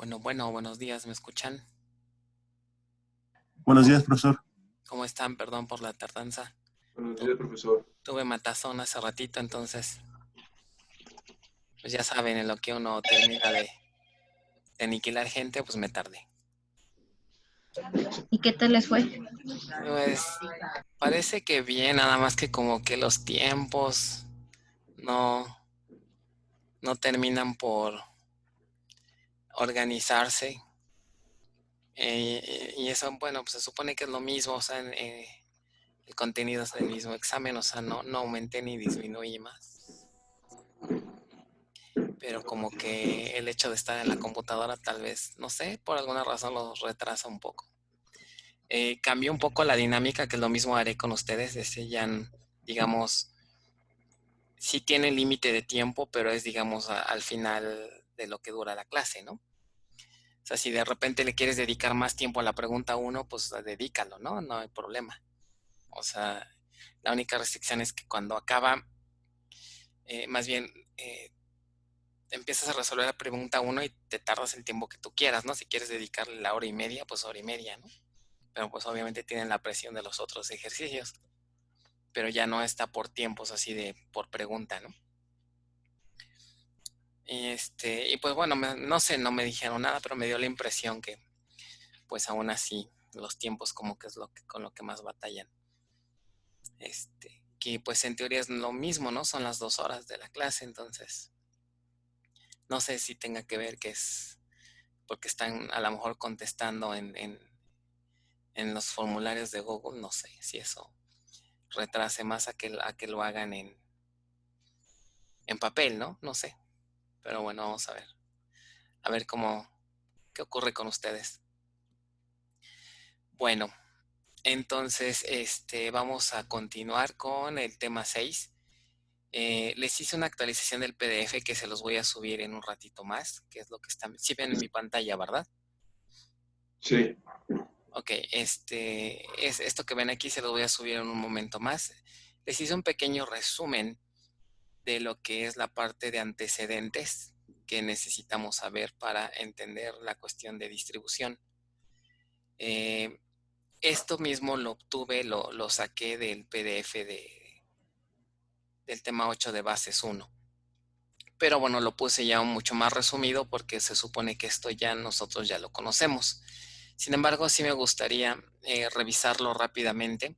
Bueno, buenos días, ¿me escuchan? Buenos días, profesor. ¿Cómo están? Perdón por la tardanza. Buenos Tu- días, profesor. Tuve matazón hace ratito, entonces, pues ya saben, en lo que uno termina de aniquilar gente, pues me tardé. ¿Y qué tal les fue? Pues parece que bien, nada más que como que los tiempos no, no terminan por organizarse. Y eso, bueno, pues se supone que es lo mismo, o sea, el contenido es del mismo examen, o sea, no aumenté ni disminuí más. Pero como que el hecho de estar en la computadora tal vez, no sé, por alguna razón los retrasa un poco. Cambió un poco la dinámica, que es lo mismo haré con ustedes, decían, digamos, sí tiene límite de tiempo, pero es, digamos, al final de lo que dura la clase, ¿no? O sea, si de repente le quieres dedicar más tiempo a la pregunta uno, pues dedícalo, ¿no? No hay problema. O sea, la única restricción es que cuando acaba, más bien, empiezas a resolver la pregunta uno y te tardas el tiempo que tú quieras, ¿no? Si quieres dedicarle la hora y media, pues hora y media, ¿no? Pero pues obviamente tienen la presión de los otros ejercicios, pero ya no está por tiempos así de por pregunta, ¿no? Y pues bueno, no sé, no me dijeron nada, pero me dio la impresión que pues aún así los tiempos como que es con lo que más batallan. Que pues en teoría es lo mismo, ¿no? Son las 2 horas de la clase, entonces no sé si tenga que ver que es porque están a lo mejor contestando en los formularios de Google, no sé si eso retrase más a que lo hagan en papel, ¿no? No sé. Pero bueno, vamos a ver qué ocurre con ustedes. Bueno, entonces, vamos a continuar con el tema 6. Les hice una actualización del PDF que se los voy a subir en un ratito más, que es lo que están, si ven en mi pantalla, ¿verdad? Sí. Ok, es esto que ven aquí se lo voy a subir en un momento más. Les hice un pequeño resumen de lo que es la parte de antecedentes que necesitamos saber para entender la cuestión de distribución. Esto mismo lo obtuve, lo saqué del PDF del tema 8 de bases 1. Pero bueno, lo puse ya mucho más resumido porque se supone que esto ya nosotros ya lo conocemos. Sin embargo, sí me gustaría revisarlo rápidamente.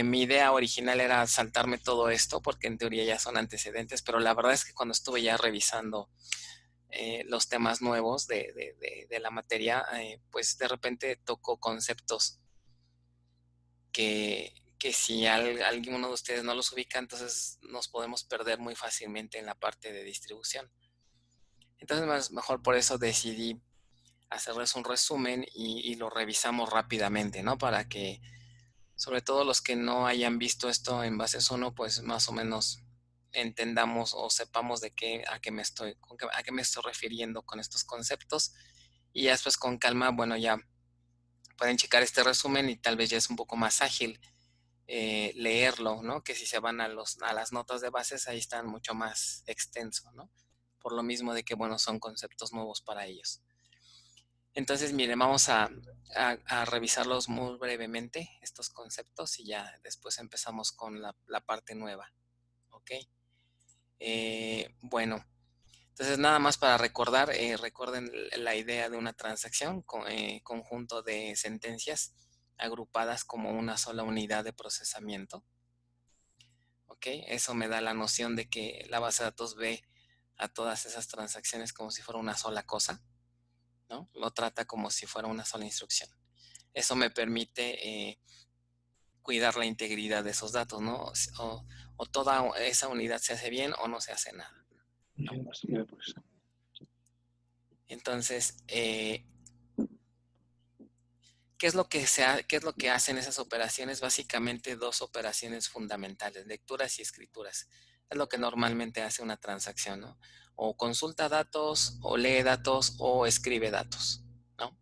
Mi idea original era saltarme todo esto porque en teoría ya son antecedentes, pero la verdad es que cuando estuve ya revisando los temas nuevos de la materia, pues de repente tocó conceptos que si alguno de ustedes no los ubica, entonces nos podemos perder muy fácilmente en la parte de distribución. Entonces, mejor por eso decidí hacerles un resumen y lo revisamos rápidamente, ¿no? Para que, sobre todo los que no hayan visto esto en bases 1, pues más o menos entendamos o sepamos a qué me estoy refiriendo con estos conceptos. Y ya después con calma, bueno, ya pueden checar este resumen y tal vez ya es un poco más ágil leerlo, ¿no? Que si se van a las notas de bases, ahí están mucho más extenso, ¿no? Por lo mismo de que, bueno, son conceptos nuevos para ellos. Entonces, miren, vamos a revisarlos muy brevemente, estos conceptos, y ya después empezamos con la parte nueva, ¿ok? Bueno, entonces nada más para recordar, recuerden la idea de una transacción, conjunto de sentencias agrupadas como una sola unidad de procesamiento. ¿Ok? Eso me da la noción de que la base de datos ve a todas esas transacciones como si fuera una sola cosa, ¿no? Lo trata como si fuera una sola instrucción. Eso me permite cuidar la integridad de esos datos, ¿no? O toda esa unidad se hace bien o no se hace nada, ¿no? Entonces, ¿qué es lo que hacen esas operaciones? Básicamente dos operaciones fundamentales, lecturas y escrituras. Es lo que normalmente hace una transacción, ¿no? O consulta datos, o lee datos, o escribe datos, ¿no?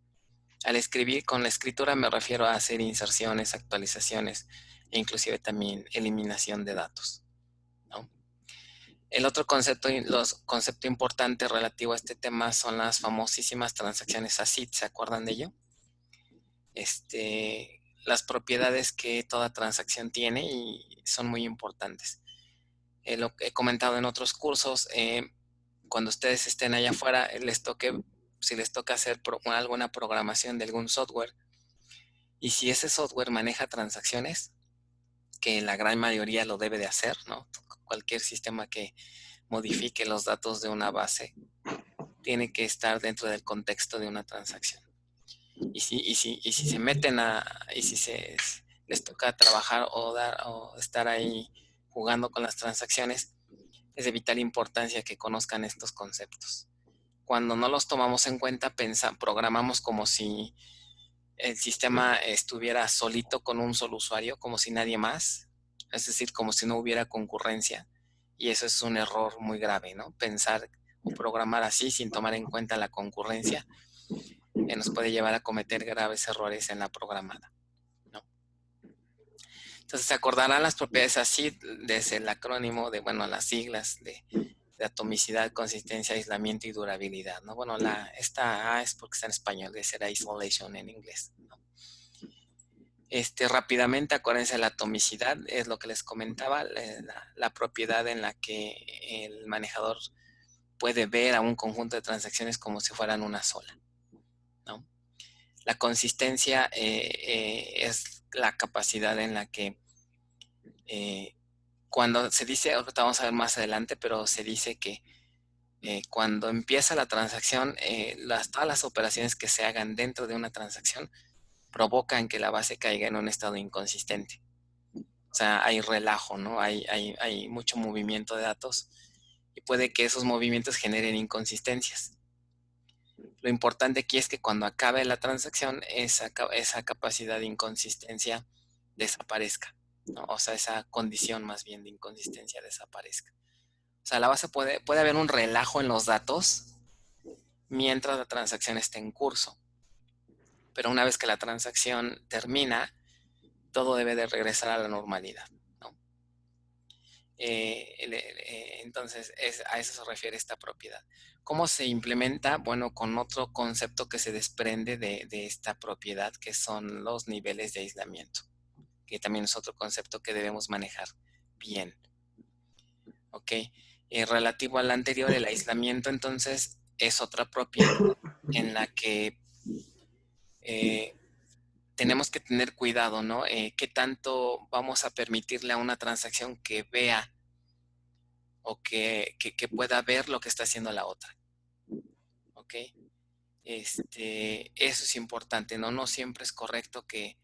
Al escribir, con la escritura me refiero a hacer inserciones, actualizaciones, e inclusive también eliminación de datos, ¿no? El otro concepto importante relativo a este tema son las famosísimas transacciones ACID. ¿Se acuerdan de ello? Las propiedades que toda transacción tiene y son muy importantes. Lo que he comentado en otros cursos, cuando ustedes estén allá afuera, si les toca hacer alguna programación de algún software, y si ese software maneja transacciones, que la gran mayoría lo debe de hacer, ¿no? Cualquier sistema que modifique los datos de una base tiene que estar dentro del contexto de una transacción. Y si se meten y les toca trabajar o estar ahí jugando con las transacciones, es de vital importancia que conozcan estos conceptos. Cuando no los tomamos en cuenta, programamos como si el sistema estuviera solito con un solo usuario, como si nadie más, es decir, como si no hubiera concurrencia. Y eso es un error muy grave, ¿no? Pensar o programar así sin tomar en cuenta la concurrencia nos puede llevar a cometer graves errores en la programada, ¿no? Entonces se acordarán las propiedades así desde el acrónimo de, bueno, las siglas de atomicidad, consistencia, aislamiento y durabilidad, ¿no? Bueno, esta A es porque está en español, de ser isolation en inglés, ¿no? Rápidamente, acuérdense, la atomicidad es lo que les comentaba, la propiedad en la que el manejador puede ver a un conjunto de transacciones como si fueran una sola, ¿no? La consistencia es la capacidad en la que cuando se dice, ahorita vamos a ver más adelante, pero se dice que cuando empieza la transacción, todas las operaciones que se hagan dentro de una transacción provocan que la base caiga en un estado inconsistente. O sea, hay relajo, ¿no? Hay mucho movimiento de datos y puede que esos movimientos generen inconsistencias. Lo importante aquí es que cuando acabe la transacción, esa capacidad de inconsistencia desaparezca, ¿no? O sea, esa condición más bien de inconsistencia desaparezca. O sea, la base puede haber un relajo en los datos mientras la transacción esté en curso. Pero una vez que la transacción termina, todo debe de regresar a la normalidad, ¿no? Entonces, a eso se refiere esta propiedad. ¿Cómo se implementa? Bueno, con otro concepto que se desprende de esta propiedad, que son los niveles de aislamiento, que también es otro concepto que debemos manejar bien. ¿Ok? Relativo al anterior, el aislamiento, entonces, es otra propiedad en la que tenemos que tener cuidado, ¿no? ¿Qué tanto vamos a permitirle a una transacción que vea o que pueda ver lo que está haciendo la otra? ¿Ok? Eso es importante, ¿no? No siempre es correcto que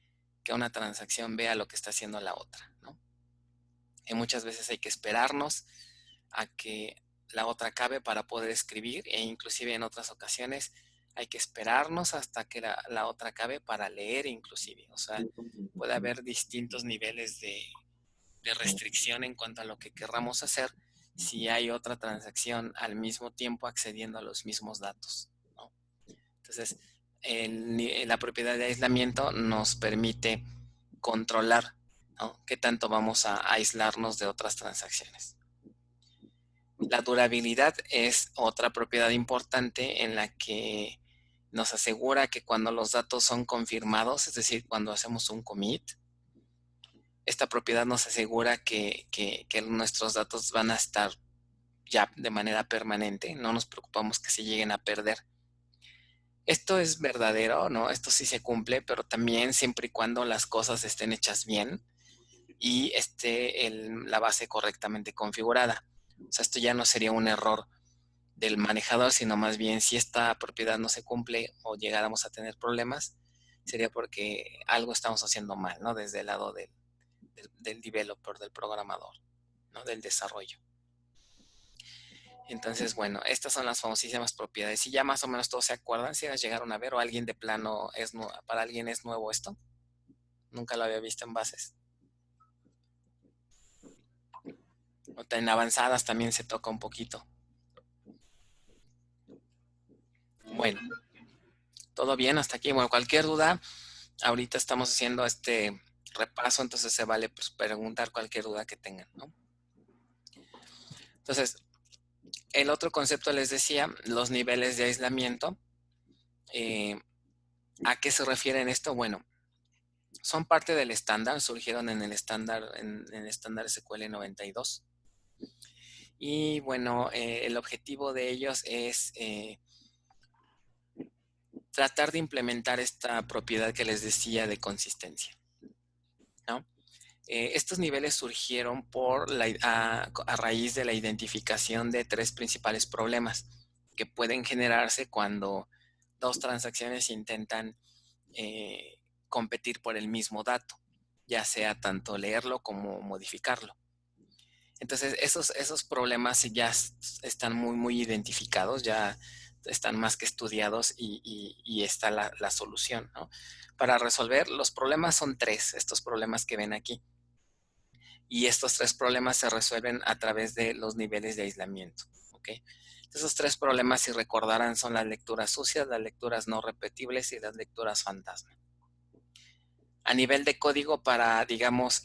una transacción vea lo que está haciendo la otra, ¿no? Y muchas veces hay que esperarnos a que la otra acabe para poder escribir, e inclusive en otras ocasiones hay que esperarnos hasta que la otra acabe para leer inclusive. O sea, puede haber distintos niveles de restricción en cuanto a lo que querramos hacer si hay otra transacción al mismo tiempo accediendo a los mismos datos, ¿no? Entonces, la propiedad de aislamiento nos permite controlar, ¿no?, qué tanto vamos a aislarnos de otras transacciones. La durabilidad es otra propiedad importante en la que nos asegura que cuando los datos son confirmados, es decir, cuando hacemos un commit, esta propiedad nos asegura que nuestros datos van a estar ya de manera permanente, no nos preocupamos que se lleguen a perder. Esto es verdadero, ¿no? Esto sí se cumple, pero también siempre y cuando las cosas estén hechas bien y esté la base correctamente configurada. O sea, esto ya no sería un error del manejador, sino más bien si esta propiedad no se cumple o llegáramos a tener problemas, sería porque algo estamos haciendo mal, ¿no? Desde el lado del developer, del programador, ¿no? Del desarrollo. Entonces, bueno, estas son las famosísimas propiedades. Y ya más o menos todos se acuerdan, si las llegaron a ver, o alguien de plano para alguien es nuevo esto. Nunca lo había visto en bases. O en avanzadas también se toca un poquito. Bueno, todo bien hasta aquí. Bueno, cualquier duda, ahorita estamos haciendo este repaso, entonces se vale pues, preguntar cualquier duda que tengan, ¿no? Entonces, el otro concepto les decía, los niveles de aislamiento. ¿A qué se refieren esto? Bueno, son parte del estándar, surgieron en el estándar, en el estándar SQL 92. Y bueno, el objetivo de ellos es tratar de implementar esta propiedad que les decía de consistencia, ¿no? Estos niveles surgieron a raíz de la identificación de tres principales problemas que pueden generarse cuando dos transacciones intentan competir por el mismo dato, ya sea tanto leerlo como modificarlo. Entonces, esos problemas ya están muy identificados, ya están más que estudiados y está la solución, ¿no? Para resolver, los problemas son tres, estos problemas que ven aquí. Y estos tres problemas se resuelven a través de los niveles de aislamiento, ¿ok? Esos tres problemas, si recordarán, son las lecturas sucias, las lecturas no repetibles y las lecturas fantasma. A nivel de código, para, digamos,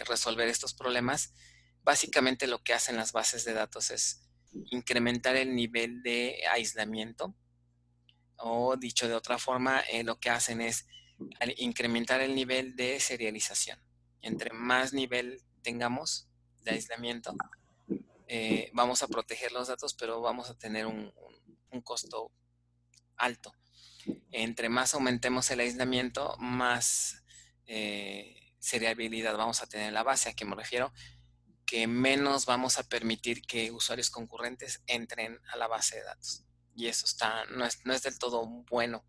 resolver estos problemas, básicamente lo que hacen las bases de datos es incrementar el nivel de aislamiento, o dicho de otra forma, lo que hacen es incrementar el nivel de serialización. Entre más nivel tengamos de aislamiento, vamos a proteger los datos, pero vamos a tener un costo alto. Entre más aumentemos el aislamiento, más seriabilidad vamos a tener en la base. ¿A qué me refiero? Que menos vamos a permitir que usuarios concurrentes entren a la base de datos. Y eso no es del todo bueno.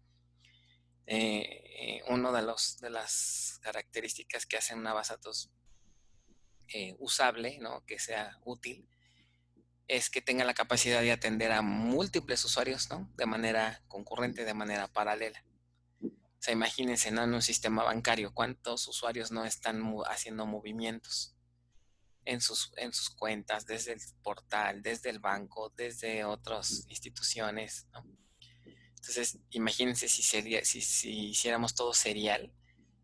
Una de las características que hacen una base de datos usable, ¿no? Que sea útil, es que tenga la capacidad de atender a múltiples usuarios, ¿no? De manera concurrente, de manera paralela. O sea, imagínense, ¿no? En un sistema bancario, ¿cuántos usuarios no están haciendo movimientos en sus cuentas, desde el portal, desde el banco, desde otras instituciones, ¿no? Entonces, imagínense si hiciéramos todo serial,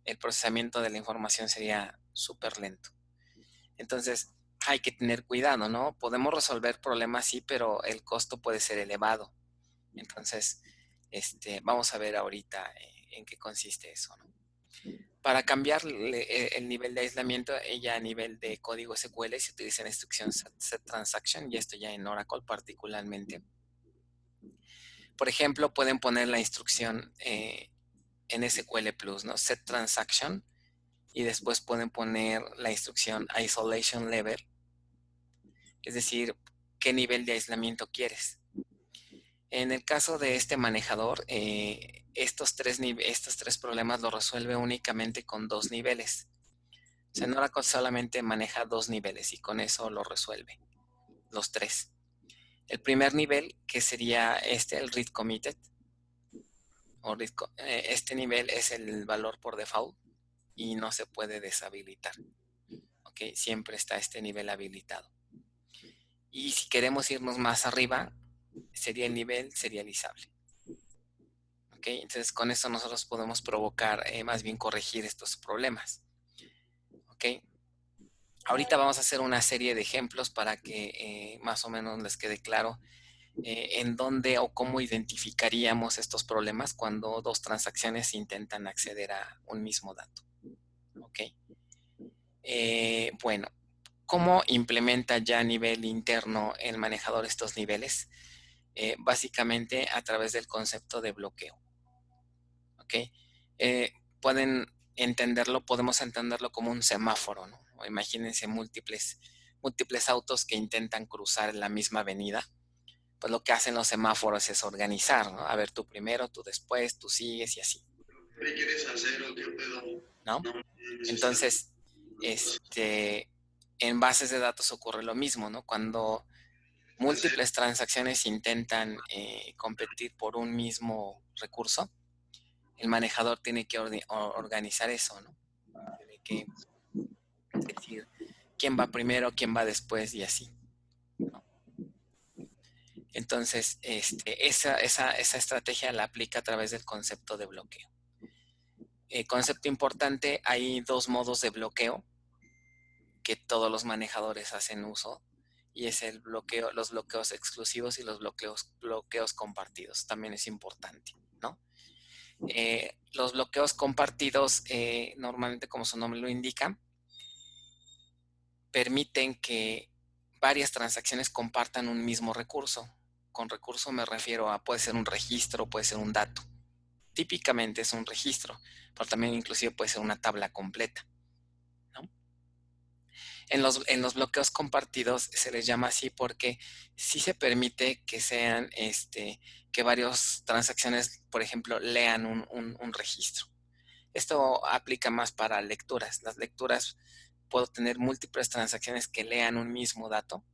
el procesamiento de la información sería súper lento. Entonces, hay que tener cuidado, ¿no? Podemos resolver problemas, sí, pero el costo puede ser elevado. Entonces, vamos a ver ahorita en qué consiste eso, ¿no? Para cambiar el nivel de aislamiento, ya a nivel de código SQL se utiliza la instrucción setTransaction, y esto ya en Oracle particularmente. Por ejemplo, pueden poner la instrucción en SQL Plus, ¿no? setTransaction, y después pueden poner la instrucción isolation level, es decir, qué nivel de aislamiento quieres. En el caso de este manejador, estos tres problemas los resuelve únicamente con dos niveles. O sea, en Oracle solamente maneja dos niveles y con eso lo resuelve, los tres. El primer nivel, que sería el read committed, este nivel es el valor por default y no se puede deshabilitar. ¿Ok? Siempre está este nivel habilitado. Y si queremos irnos más arriba, sería el nivel serializable. ¿Ok? Entonces con eso nosotros podemos provocar, más bien corregir estos problemas. ¿Ok? Ahorita vamos a hacer una serie de ejemplos para que más o menos les quede claro en dónde o cómo identificaríamos estos problemas cuando dos transacciones intentan acceder a un mismo dato. ¿Ok? Bueno, ¿cómo implementa ya a nivel interno el manejador estos niveles? Básicamente a través del concepto de bloqueo. ¿Ok? Podemos entenderlo como un semáforo, ¿no? O imagínense múltiples autos que intentan cruzar la misma avenida. Pues lo que hacen los semáforos es organizar, ¿no? A ver, tú primero, tú después, tú sigues y así. ¿Qué quieres hacer o qué pedo? ¿No? Entonces, en bases de datos ocurre lo mismo, ¿no? Cuando múltiples transacciones intentan competir por un mismo recurso, el manejador tiene que organizar eso, ¿no? Tiene que decir quién va primero, quién va después y así, ¿no? Entonces, esa estrategia la aplica a través del concepto de bloqueo. Concepto importante, hay dos modos de bloqueo que todos los manejadores hacen uso, y es el bloqueo, los bloqueos exclusivos y los bloqueos compartidos. También es importante, ¿no? Los bloqueos compartidos, normalmente, como su nombre lo indica, permiten que varias transacciones compartan un mismo recurso. Con recurso me refiero a, puede ser un registro, puede ser un dato. Típicamente es un registro, pero también inclusive puede ser una tabla completa, ¿no? En los bloqueos compartidos se les llama así porque sí se permite que sean, que varias transacciones, por ejemplo, lean un registro. Esto aplica más para lecturas. Las lecturas, puedo tener múltiples transacciones que lean un mismo dato,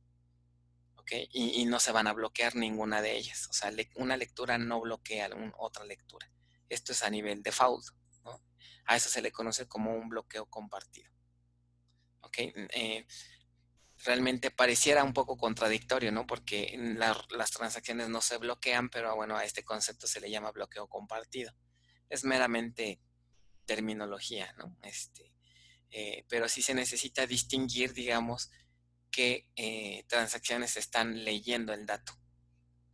¿ok? Y no se van a bloquear ninguna de ellas. O sea, una lectura no bloquea otra lectura. Esto es a nivel default, ¿no? A eso se le conoce como un bloqueo compartido, ¿ok? Realmente pareciera un poco contradictorio, ¿no? Porque las transacciones no se bloquean, pero bueno, a este concepto se le llama bloqueo compartido. Es meramente terminología, ¿no? Pero sí se necesita distinguir, digamos, qué transacciones están leyendo el dato,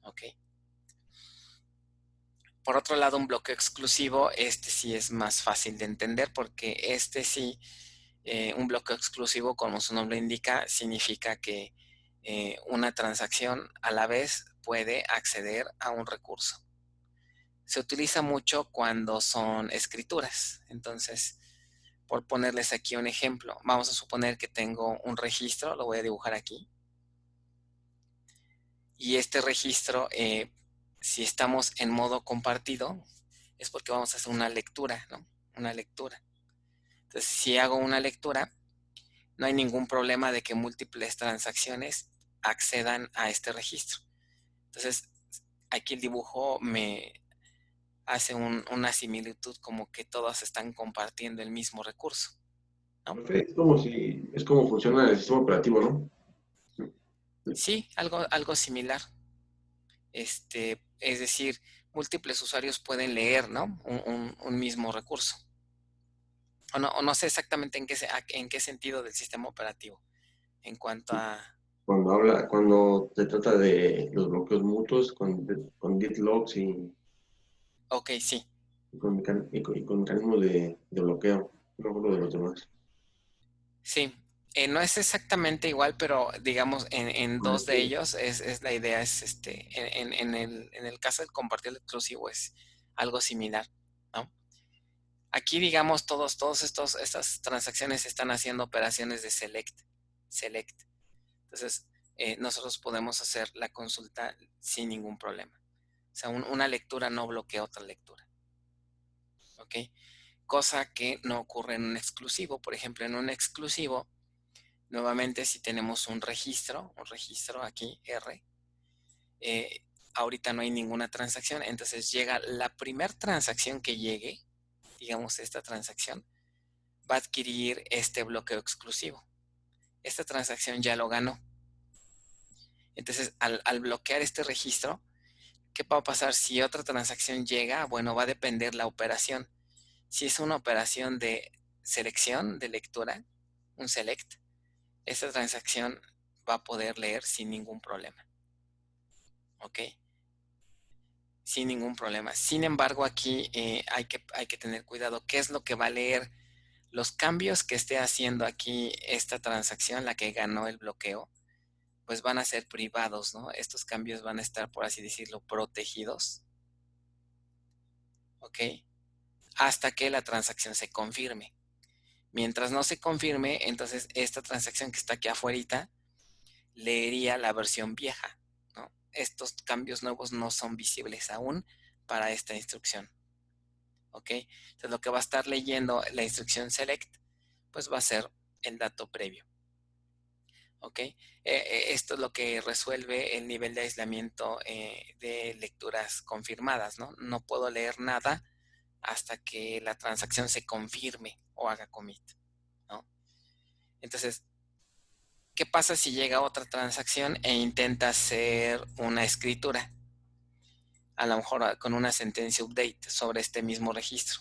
¿ok? Por otro lado, un bloqueo exclusivo, sí es más fácil de entender porque sí, un bloqueo exclusivo, como su nombre indica, significa que una transacción a la vez puede acceder a un recurso. Se utiliza mucho cuando son escrituras. Entonces, por ponerles aquí un ejemplo, vamos a suponer que tengo un registro, lo voy a dibujar aquí, y este registro, si estamos en modo compartido, es porque vamos a hacer una lectura, ¿no? Una lectura. Entonces, si hago una lectura, no hay ningún problema de que múltiples transacciones accedan a este registro. Entonces, aquí el dibujo me hace una similitud como que todos están compartiendo el mismo recurso, ¿no? Profe, es como funciona el sistema operativo, ¿no? Sí, algo similar. Es decir, múltiples usuarios pueden leer, ¿no? Un mismo recurso. O no sé exactamente en qué sentido del sistema operativo. En cuanto a... Cuando se trata de los bloqueos mutuos con git logs Ok, sí. y con mecanismos de bloqueo, no hablo de los demás. Sí. No es exactamente igual, pero digamos en Ah, dos de sí. ellos la idea es, en el caso del compartir exclusivo es algo similar, ¿no? Aquí, digamos, estas transacciones están haciendo operaciones de select. Entonces, nosotros podemos hacer la consulta sin ningún problema. O sea, una lectura no bloquea otra lectura, ¿ok? Cosa que no ocurre en un exclusivo. Por ejemplo, en un exclusivo, nuevamente, si tenemos un registro aquí, R, ahorita no hay ninguna transacción, entonces llega la primera transacción que llegue, digamos esta transacción, va a adquirir este bloqueo exclusivo. Esta transacción ya lo ganó. Entonces, al bloquear este registro, ¿qué va a pasar si otra transacción llega? Bueno, va a depender la operación. Si es una operación de selección, de lectura, un select, esta transacción va a poder leer sin ningún problema. ¿Ok? Sin ningún problema. Sin embargo, aquí hay que tener cuidado. ¿Qué es lo que va a leer? Los cambios que esté haciendo aquí esta transacción, la que ganó el bloqueo, pues van a ser privados, ¿no? Estos cambios van a estar, por así decirlo, protegidos, ¿ok? Hasta que la transacción se confirme. Mientras no se confirme, entonces esta transacción que está aquí afuera leería la versión vieja, ¿no? Estos cambios nuevos no son visibles aún para esta instrucción, ¿ok? Entonces lo que va a estar leyendo la instrucción select, pues va a ser el dato previo, ¿ok? Esto es lo que resuelve el nivel de aislamiento de lecturas confirmadas, ¿no? No puedo leer nada hasta que la transacción se confirme o haga commit, ¿no? Entonces, ¿qué pasa si llega otra transacción e intenta hacer una escritura? A lo mejor con una sentencia update sobre este mismo registro.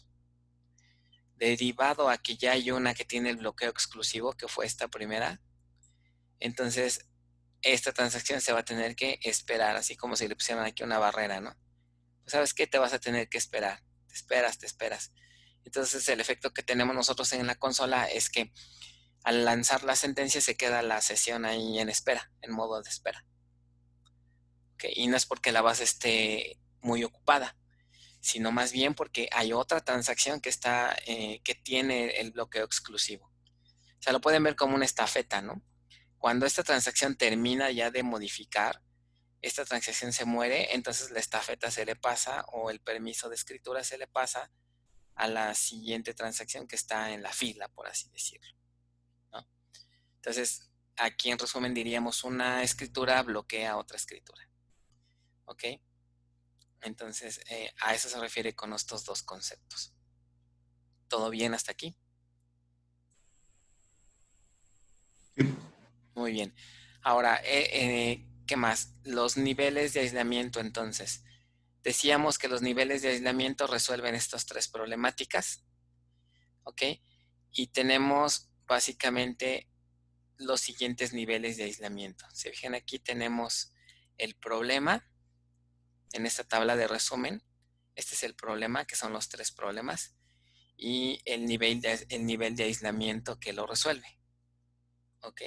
Derivado a que ya hay una que tiene el bloqueo exclusivo, que fue esta primera, entonces esta transacción se va a tener que esperar, así como si le pusieran aquí una barrera, ¿no? Pues, ¿sabes qué? Te vas a tener que esperar. Te esperas, te esperas. Entonces, el efecto que tenemos nosotros en la consola es que al lanzar la sentencia se queda la sesión ahí en espera, en modo de espera. ¿Okay? Y no es porque la base esté muy ocupada, sino más bien porque hay otra transacción que está, que tiene el bloqueo exclusivo. O sea, lo pueden ver como una estafeta, ¿no? Cuando esta transacción termina ya de modificar, esta transacción se muere, entonces la estafeta se le pasa o el permiso de escritura se le pasa a la siguiente transacción que está en la fila, por así decirlo, ¿no? Entonces, aquí en resumen diríamos una escritura bloquea otra escritura, ¿ok? Entonces, a eso se refiere con estos dos conceptos. ¿Todo bien hasta aquí? Sí. Muy bien. Ahora, ¿qué más? Los niveles de aislamiento, entonces. Decíamos que los niveles de aislamiento resuelven estas tres problemáticas, ¿ok? Y tenemos básicamente los siguientes niveles de aislamiento. Si fijan aquí tenemos el problema en esta tabla de resumen. Este es el problema, que son los tres problemas, y el nivel de aislamiento que lo resuelve, ¿ok?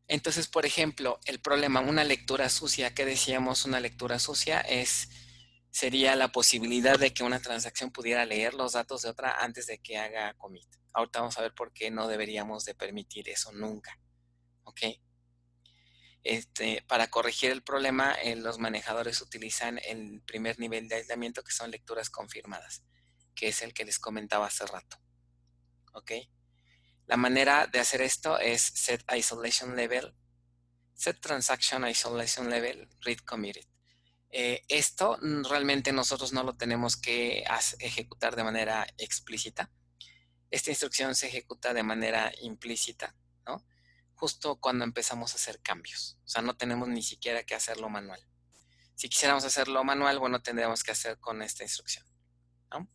Entonces, por ejemplo, el problema, una lectura sucia, ¿qué decíamos? Una lectura sucia sería la posibilidad de que una transacción pudiera leer los datos de otra antes de que haga commit. Ahorita vamos a ver por qué no deberíamos de permitir eso nunca, ¿ok? Para corregir el problema, los manejadores utilizan el primer nivel de aislamiento, que son lecturas confirmadas, que es el que les comentaba hace rato, ¿ok? La manera de hacer esto es set isolation level, set transaction isolation level, read committed. Esto realmente nosotros no lo tenemos que ejecutar de manera explícita. Esta instrucción se ejecuta de manera implícita, ¿no? Justo cuando empezamos a hacer cambios. O sea, no tenemos ni siquiera que hacerlo manual. Si quisiéramos hacerlo manual, bueno, tendríamos que hacer con esta instrucción, ¿no?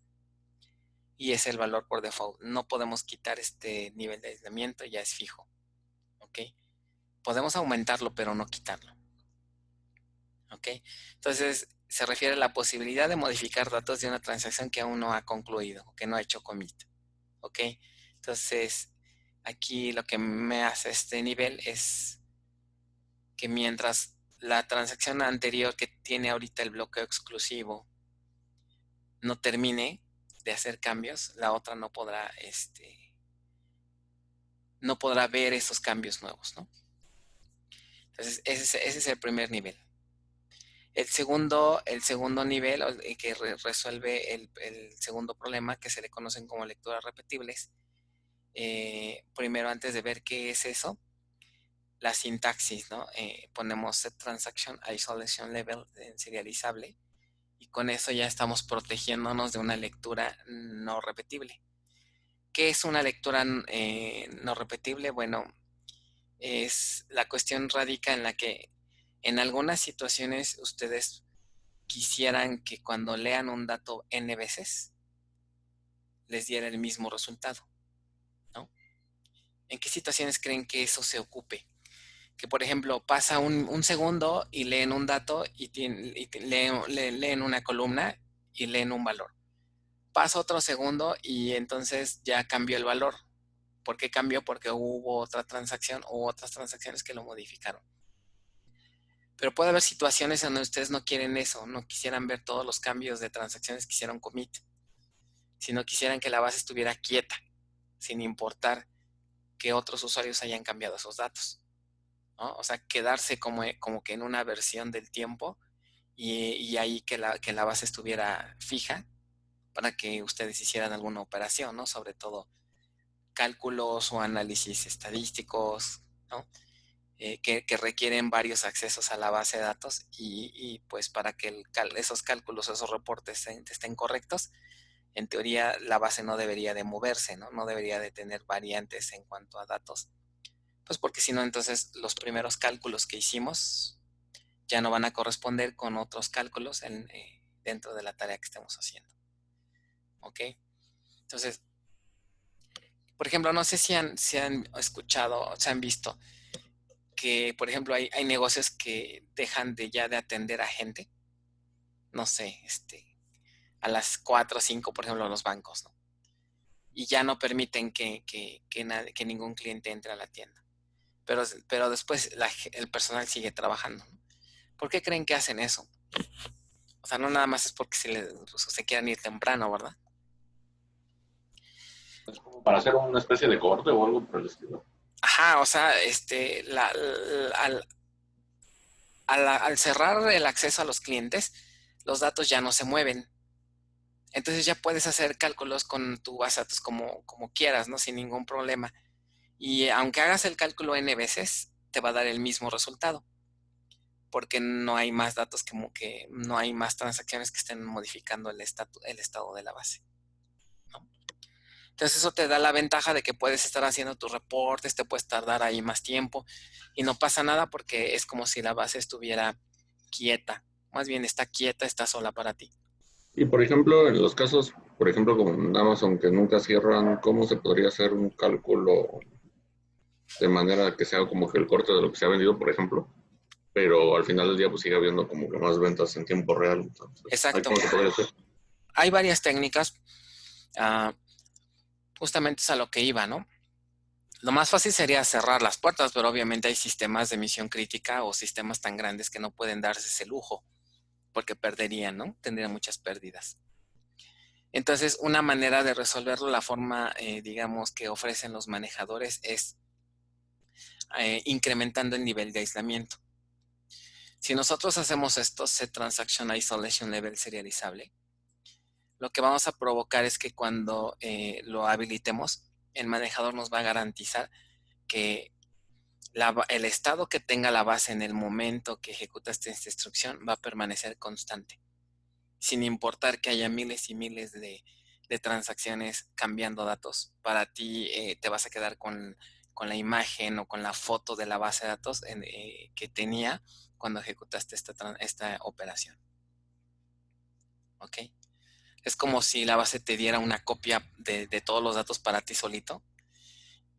Y es el valor por default. No podemos quitar este nivel de aislamiento, ya es fijo, ¿ok? Podemos aumentarlo, pero no quitarlo, ¿ok? Entonces, se refiere a la posibilidad de modificar datos de una transacción que aún no ha concluido, o que no ha hecho commit, ¿ok? Entonces, aquí lo que me hace este nivel es que mientras la transacción anterior que tiene ahorita el bloqueo exclusivo no termine de hacer cambios, la otra no podrá, no podrá ver esos cambios nuevos, ¿no? Entonces, ese es el primer nivel. El segundo nivel, que resuelve el segundo problema, que se le conocen como lecturas repetibles. Primero, antes de ver qué es eso, la sintaxis, ¿no? Ponemos set transaction isolation level en serializable, y con eso ya estamos protegiéndonos de una lectura no repetible. ¿Qué es una lectura no repetible? Bueno, la cuestión radica en la que en algunas situaciones ustedes quisieran que cuando lean un dato n veces les diera el mismo resultado, ¿no? ¿En qué situaciones creen que eso se ocupe? Que, por ejemplo, pasa un segundo y leen un dato y leen una columna y leen un valor. Pasa otro segundo y entonces ya cambió el valor. ¿Por qué cambió? Porque hubo otra transacción o otras transacciones que lo modificaron. Pero puede haber situaciones en donde ustedes no quieren eso, no quisieran ver todos los cambios de transacciones que hicieron commit, sino quisieran que la base estuviera quieta, sin importar que otros usuarios hayan cambiado esos datos, ¿no? O sea, quedarse como que en una versión del tiempo y ahí que la base estuviera fija para que ustedes hicieran alguna operación, ¿no? Sobre todo cálculos o análisis estadísticos, ¿no? Que requieren varios accesos a la base de datos y pues para que esos cálculos, esos reportes estén correctos, en teoría la base no debería de moverse, ¿no? No debería de tener variantes en cuanto a datos, pues porque si no, entonces los primeros cálculos que hicimos ya no van a corresponder con otros cálculos dentro de la tarea que estemos haciendo, ¿ok? Entonces, Por ejemplo, no sé si han escuchado, se han visto que, por ejemplo, hay negocios que dejan de atender a gente, no sé, a las 4 o 5, por ejemplo, los bancos, ¿no? Y ya no permiten que ningún cliente entre a la tienda. Pero después el personal sigue trabajando, ¿no? ¿Por qué creen que hacen eso? O sea, no nada más es porque se quieran ir temprano, ¿verdad? Es como para hacer una especie de corte o algo por el estilo. Ajá, o sea, al cerrar el acceso a los clientes, los datos ya no se mueven. Entonces ya puedes hacer cálculos con tu base de datos como quieras, ¿no? Sin ningún problema. Y aunque hagas el cálculo n veces, te va a dar el mismo resultado, porque no hay más datos, como que no hay más transacciones que estén modificando el estado de la base, ¿no? Entonces eso te da la ventaja de que puedes estar haciendo tus reportes, te puedes tardar ahí más tiempo y no pasa nada porque es como si la base estuviera quieta. Más bien está quieta, está sola para ti. Y por ejemplo, en los casos, por ejemplo, como en Amazon, que nunca cierran, ¿cómo se podría hacer un cálculo de manera que sea como que el corte de lo que se ha vendido, por ejemplo? Pero al final del día pues sigue habiendo como que más ventas en tiempo real. Entonces, Exacto. ¿cómo se podría hacer? Hay varias técnicas. Justamente es a lo que iba, ¿no? Lo más fácil sería cerrar las puertas, pero obviamente hay sistemas de misión crítica o sistemas tan grandes que no pueden darse ese lujo, porque perderían, ¿no? Tendrían muchas pérdidas. Entonces, una manera de resolverlo, la forma, digamos, que ofrecen los manejadores es incrementando el nivel de aislamiento. Si nosotros hacemos esto, Set Transaction Isolation Level serializable, lo que vamos a provocar es que cuando lo habilitemos, el manejador nos va a garantizar que el estado que tenga la base en el momento que ejecutaste esta instrucción va a permanecer constante, sin importar que haya miles y miles de transacciones cambiando datos. Para ti te vas a quedar con la imagen o con la foto de la base de datos que tenía cuando ejecutaste esta operación. ¿Ok? Es como si la base te diera una copia de todos los datos para ti solito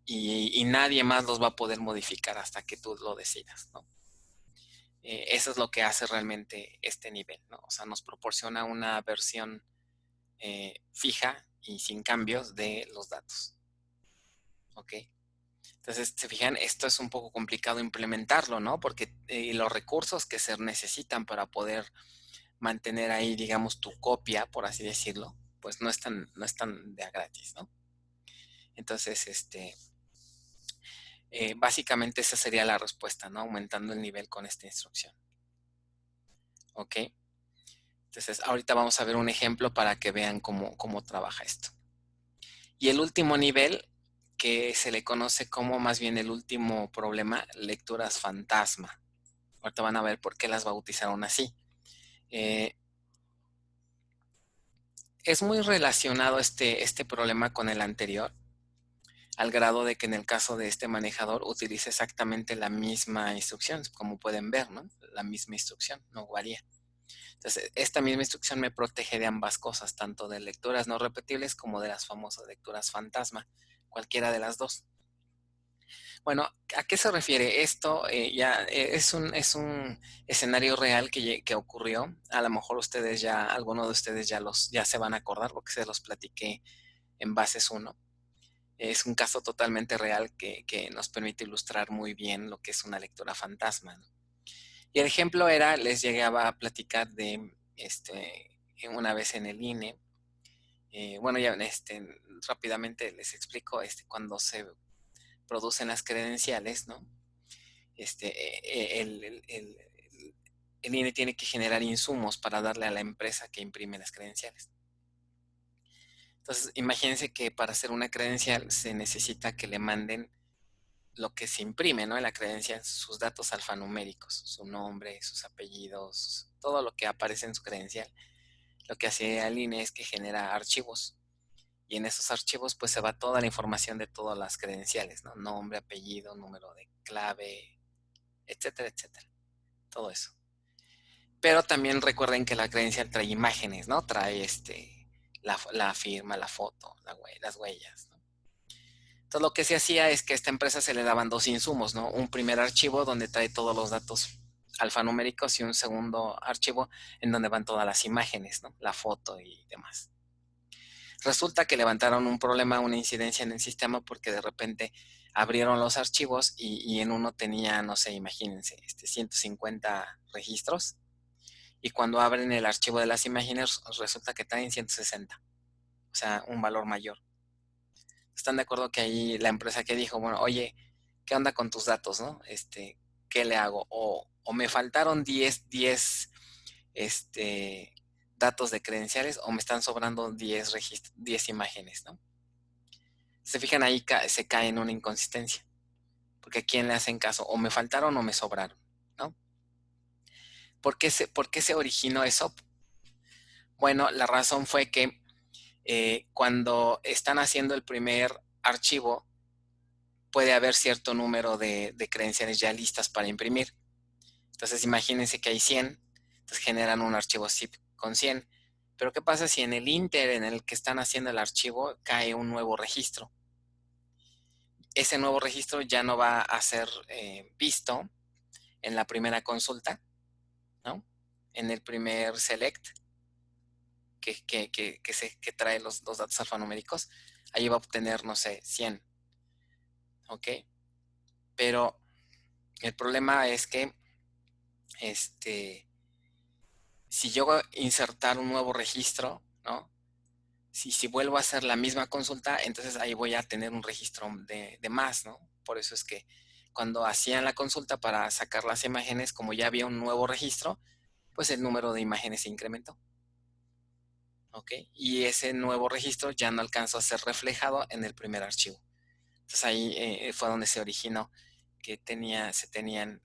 y nadie más los va a poder modificar hasta que tú lo decidas, ¿no? Eso es lo que hace realmente este nivel, ¿no? O sea, nos proporciona una versión fija y sin cambios de los datos. ¿Ok? Entonces, se fijan, esto es un poco complicado implementarlo, ¿no? Porque los recursos que se necesitan para poder mantener ahí, digamos, tu copia, por así decirlo, pues no están de a gratis, ¿no? Entonces, básicamente esa sería la respuesta, ¿no? Aumentando el nivel con esta instrucción. ¿Ok? Entonces, ahorita vamos a ver un ejemplo para que vean cómo trabaja esto. Y el último nivel, que se le conoce como más bien el último problema, lecturas fantasma. Ahorita van a ver por qué las bautizaron así. Es muy relacionado este problema con el anterior, al grado de que en el caso de este manejador utiliza exactamente la misma instrucción, como pueden ver, ¿no? La misma instrucción, no varía. Entonces, esta misma instrucción me protege de ambas cosas, tanto de lecturas no repetibles como de las famosas lecturas fantasma, cualquiera de las dos. Bueno, ¿a qué se refiere esto? Es un escenario real que ocurrió. A lo mejor algunos de ustedes ya se van a acordar porque se los platiqué en Bases 1. Es un caso totalmente real que nos permite ilustrar muy bien lo que es una lectura fantasma, ¿no? Y el ejemplo les llegaba a platicar de una vez en el INE. Bueno, ya rápidamente les explico, cuando se producen las credenciales, ¿no? El INE tiene que generar insumos para darle a la empresa que imprime las credenciales. Entonces, imagínense que para hacer una credencial se necesita que le manden lo que se imprime, ¿no? En la credencial, sus datos alfanuméricos, su nombre, sus apellidos, todo lo que aparece en su credencial. Lo que hace el INE es que genera archivos. Y en esos archivos pues se va toda la información de todas las credenciales, ¿no? Nombre, apellido, número de clave, etcétera, etcétera. Todo eso. Pero también recuerden que la credencial trae imágenes, ¿no? Trae la firma, la foto, las huellas, ¿no? Entonces lo que se hacía es que a esta empresa se le daban dos insumos, ¿no? Un primer archivo donde trae todos los datos alfanuméricos y un segundo archivo en donde van todas las imágenes, ¿no? La foto y demás. Resulta que levantaron un problema, una incidencia en el sistema porque de repente abrieron los archivos y en uno tenía, no sé, imagínense, 150 registros y cuando abren el archivo de las imágenes resulta que traen 160, o sea, un valor mayor. ¿Están de acuerdo que ahí la empresa que dijo, bueno, oye, ¿qué onda con tus datos, no? ¿Qué le hago? O me faltaron 10 datos de credenciales o me están sobrando 10 imágenes, ¿no? Se fijan ahí, se cae en una inconsistencia, porque a quién le hacen caso, o me faltaron o me sobraron, ¿no? ¿Por qué se originó eso? Bueno, la razón fue que cuando están haciendo el primer archivo, puede haber cierto número de credenciales ya listas para imprimir. Entonces imagínense que hay 100, entonces generan un archivo zip con 100. Pero ¿qué pasa si en el inter en el que están haciendo el archivo cae un nuevo registro? Ese nuevo registro ya no va a ser visto en la primera consulta, ¿no? En el primer select que trae los datos alfanuméricos. Ahí va a obtener, no sé, 100. ¿Ok? Pero el problema es que si yo voy a insertar un nuevo registro, ¿no? Si vuelvo a hacer la misma consulta, entonces ahí voy a tener un registro de más, ¿no? Por eso es que cuando hacían la consulta para sacar las imágenes, como ya había un nuevo registro, pues el número de imágenes se incrementó. ¿Ok? Y ese nuevo registro ya no alcanzó a ser reflejado en el primer archivo. Entonces ahí fue donde se originó que se tenían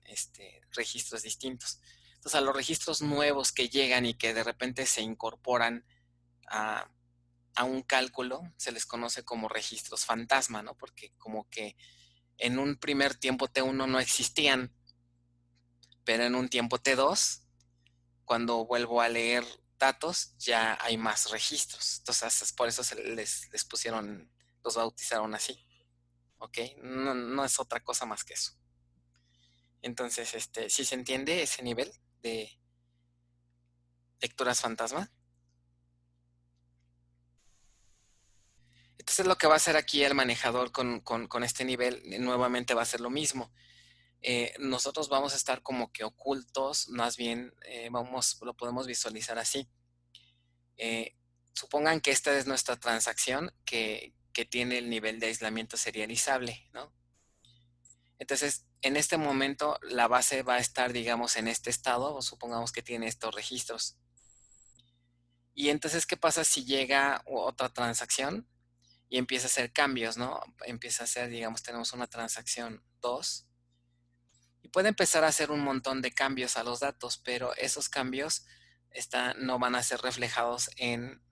registros distintos. Entonces a los registros nuevos que llegan y que de repente se incorporan a un cálculo, se les conoce como registros fantasma, ¿no? Porque como que en un primer tiempo T1 no existían, pero en un tiempo T2, cuando vuelvo a leer datos, ya hay más registros. Entonces por eso les pusieron, los bautizaron así. ¿Ok? No es otra cosa más que eso. Entonces, ¿sí se entiende ese nivel de lecturas fantasma? Entonces lo que va a hacer aquí el manejador con este nivel nuevamente va a ser lo mismo. Nosotros vamos a estar como que ocultos, más bien lo podemos visualizar así. Supongan que esta es nuestra transacción que tiene el nivel de aislamiento serializable, ¿no? Entonces, en este momento la base va a estar, digamos, en este estado, o supongamos que tiene estos registros. Y entonces, ¿qué pasa si llega otra transacción y empieza a hacer cambios, ¿no? Empieza a hacer, digamos, tenemos una transacción 2 y puede empezar a hacer un montón de cambios a los datos, pero esos cambios no van a ser reflejados en,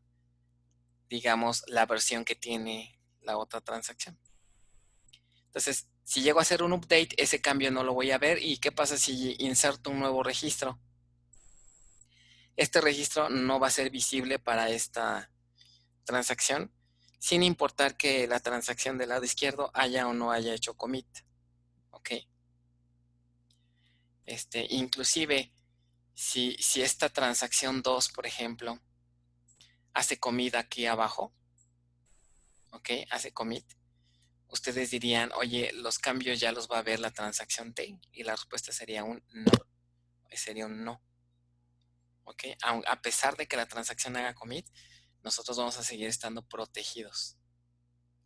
digamos, la versión que tiene la otra transacción. Entonces, si llego a hacer un update, ese cambio no lo voy a ver. ¿Y qué pasa si inserto un nuevo registro? Este registro no va a ser visible para esta transacción, sin importar que la transacción del lado izquierdo haya o no haya hecho commit. ¿Ok? Inclusive, si esta transacción 2, por ejemplo, hace commit aquí abajo, ¿ok? Hace commit. Ustedes dirían, oye, los cambios ya los va a ver la transacción T. Y la respuesta sería un no. Sería un no. ¿Ok? A pesar de que la transacción haga commit, nosotros vamos a seguir estando protegidos.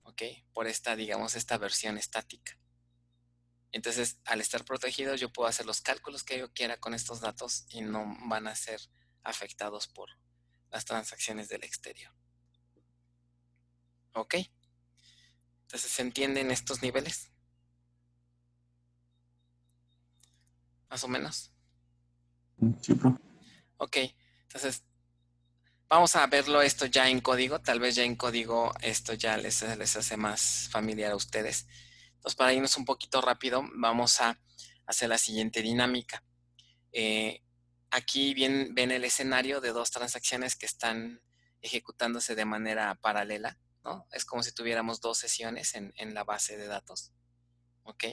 ¿Ok? Por esta, digamos, esta versión estática. Entonces, al estar protegidos, yo puedo hacer los cálculos que yo quiera con estos datos y no van a ser afectados por las transacciones del exterior. ¿Ok? Entonces, ¿se entienden estos niveles? Más o menos. Sí, profe. Ok, entonces vamos a verlo esto ya en código. Tal vez ya en código esto ya les hace más familiar a ustedes. Entonces, para irnos un poquito rápido, vamos a hacer la siguiente dinámica. Aquí ven el escenario de dos transacciones que están ejecutándose de manera paralela. ¿no? Es como si tuviéramos 2 sesiones en la base de datos, ¿ok?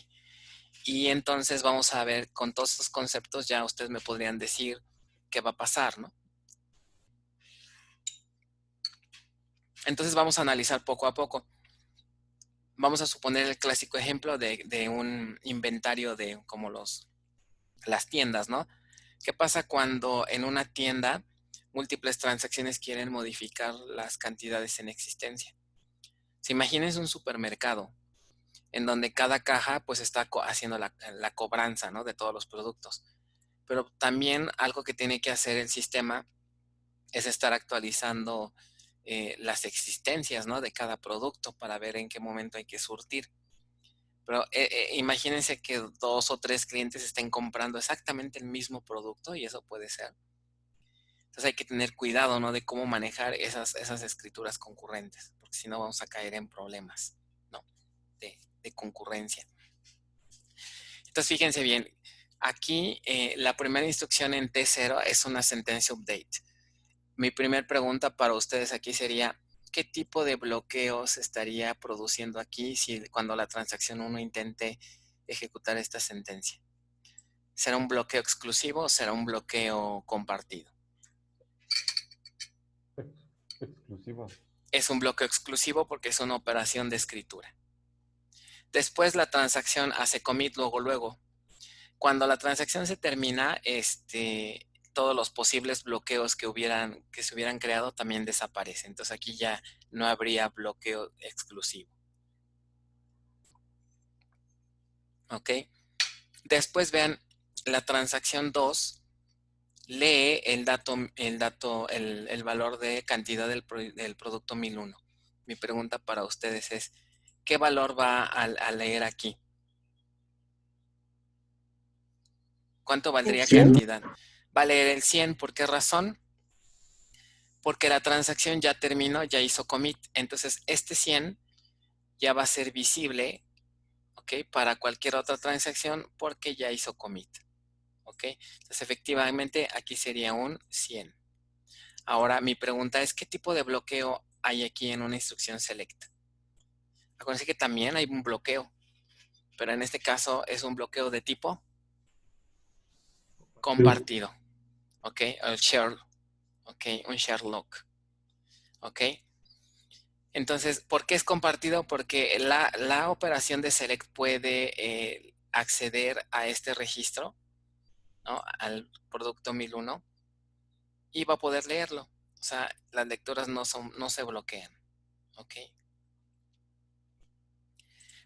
Y entonces vamos a ver con todos estos conceptos ya ustedes me podrían decir qué va a pasar, ¿no? Entonces vamos a analizar poco a poco. Vamos a suponer el clásico ejemplo de un inventario de como las tiendas, ¿no? ¿Qué pasa cuando en una tienda múltiples transacciones quieren modificar las cantidades en existencia? Si imagínense un supermercado en donde cada caja pues está haciendo la cobranza, ¿no? De todos los productos. Pero también algo que tiene que hacer el sistema es estar actualizando las existencias, ¿no? De cada producto para ver en qué momento hay que surtir. Pero imagínense que 2 o 3 clientes estén comprando exactamente el mismo producto y eso puede ser. Entonces hay que tener cuidado, ¿no? De cómo manejar esas escrituras concurrentes, porque si no vamos a caer en problemas, ¿no? De concurrencia. Entonces fíjense bien, aquí la primera instrucción en T0 es una sentencia update. Mi primera pregunta para ustedes aquí sería, ¿qué tipo de bloqueos estaría produciendo aquí cuando la transacción 1 intente ejecutar esta sentencia? ¿Será un bloqueo exclusivo o será un bloqueo compartido? Exclusivo. Es un bloqueo exclusivo porque es una operación de escritura. Después la transacción hace commit luego. Cuando la transacción se termina, todos los posibles bloqueos que se hubieran creado también desaparecen. Entonces aquí ya no habría bloqueo exclusivo. ¿Ok? Después vean, la transacción 2 lee el valor de cantidad del producto 1001. Mi pregunta para ustedes es, ¿qué valor va a leer aquí? ¿Cuánto valdría 100. cantidad? Va a leer el 100, ¿por qué razón? Porque la transacción ya terminó, ya hizo commit. Entonces, este 100 ya va a ser visible, ¿ok? Para cualquier otra transacción porque ya hizo commit, ¿ok? Entonces, efectivamente, aquí sería un 100. Ahora, mi pregunta es, ¿qué tipo de bloqueo hay aquí en una instrucción select? Acuérdense que también hay un bloqueo, pero en este caso es un bloqueo de tipo compartido, ¿ok? El share, ¿ok? Un share lock, ¿ok? Entonces, ¿por qué es compartido? Porque la operación de select puede acceder a este registro, ¿no? Al producto 1001 y va a poder leerlo. O sea, las lecturas no se bloquean, ¿ok?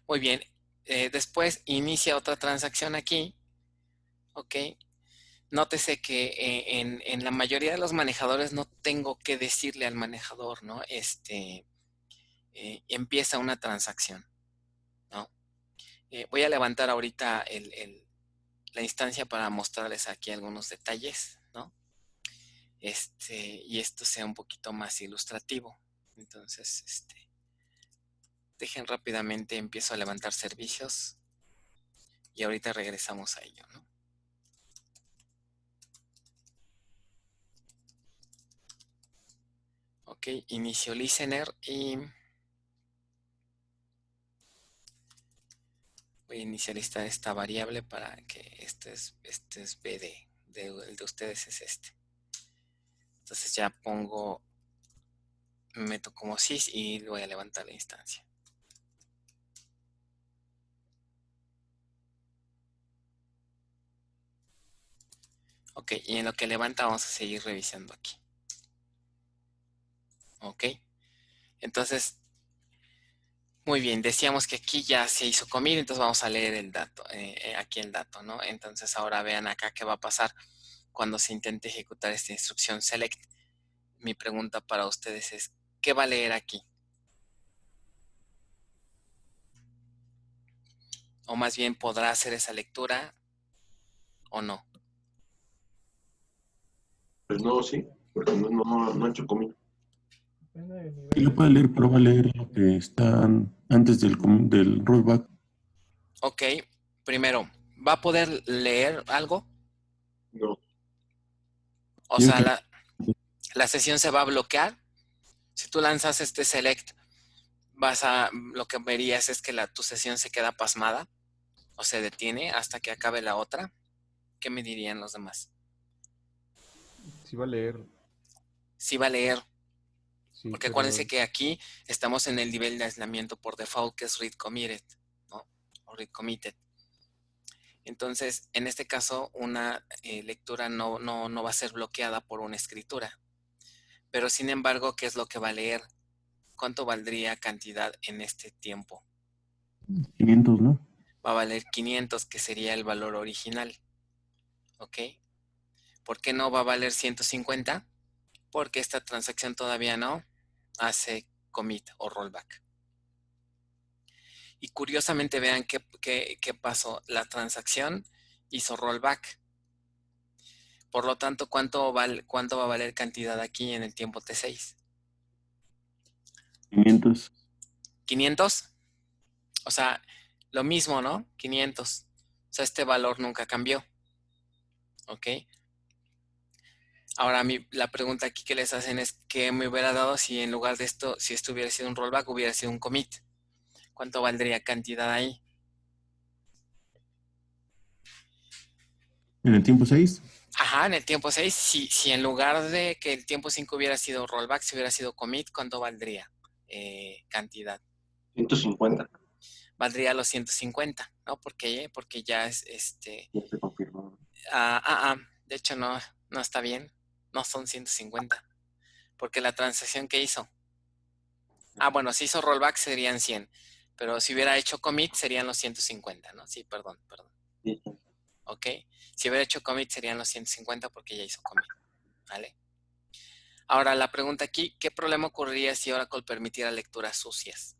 Muy bien. Después inicia otra transacción aquí, ¿ok? Nótese que en la mayoría de los manejadores no tengo que decirle al manejador, ¿no? Empieza una transacción, ¿no? Voy a levantar ahorita la instancia para mostrarles aquí algunos detalles, ¿no? Y esto sea un poquito más ilustrativo. Entonces, dejen rápidamente, empiezo a levantar servicios y ahorita regresamos a ello, ¿no? Ok, inicio listener y voy a inicializar esta variable para que este es BD, el de ustedes es este. Entonces ya meto como sys y voy a levantar la instancia. Ok, y en lo que levanta vamos a seguir revisando aquí. Ok, entonces, muy bien, decíamos que aquí ya se hizo commit, entonces vamos a leer el dato, aquí el dato, ¿no? Entonces ahora vean acá qué va a pasar cuando se intente ejecutar esta instrucción select. Mi pregunta para ustedes es, ¿qué va a leer aquí? O más bien, ¿podrá hacer esa lectura o no? Pues no, sí, porque no ha hecho comida. Sí lo puede leer, pero va a leer lo que está antes del rollback. Ok, primero, ¿va a poder leer algo? No, O Digo sea, que la sesión se va a bloquear. Si tú lanzas este select, lo que verías es que tu sesión se queda pasmada o se detiene hasta que acabe la otra. ¿Qué me dirían los demás? Sí va a leer, Sí va a leer, sí, porque pero acuérdense que aquí estamos en el nivel de aislamiento por default, que es read committed, ¿no? O read committed. Entonces, en este caso, una lectura no va a ser bloqueada por una escritura. Pero, sin embargo, ¿qué es lo que va a leer? ¿Cuánto valdría cantidad en este tiempo? 500, ¿no? Va a valer 500, que sería el valor original. ¿Ok? ¿Por qué no va a valer 150? Porque esta transacción todavía no hace commit o rollback. Y curiosamente vean qué pasó. La transacción hizo rollback. Por lo tanto, ¿cuánto va a valer cantidad aquí en el tiempo T6? 500. 500. O sea, lo mismo, ¿no? 500. O sea, este valor nunca cambió. ¿Ok? Ahora, la pregunta aquí que les hacen es, ¿qué me hubiera dado si en lugar de esto, si esto hubiera sido un rollback, hubiera sido un commit? ¿Cuánto valdría cantidad ahí? En el tiempo 6, Ajá, en el tiempo 6, si en lugar de que el tiempo 5 hubiera sido rollback, si hubiera sido commit, ¿cuánto valdría cantidad? 150. Valdría los 150, ¿no? Porque ya es Ya se confirmó. de hecho no está bien, no son 150, porque la transacción que hizo, bueno, si hizo rollback serían 100, pero si hubiera hecho commit serían los 150, ¿no? Sí, perdón. Sí. ¿Ok? Si hubiera hecho commit serían los 150 porque ya hizo commit, ¿vale? Ahora, la pregunta aquí, ¿qué problema ocurriría si Oracle permitiera lecturas sucias?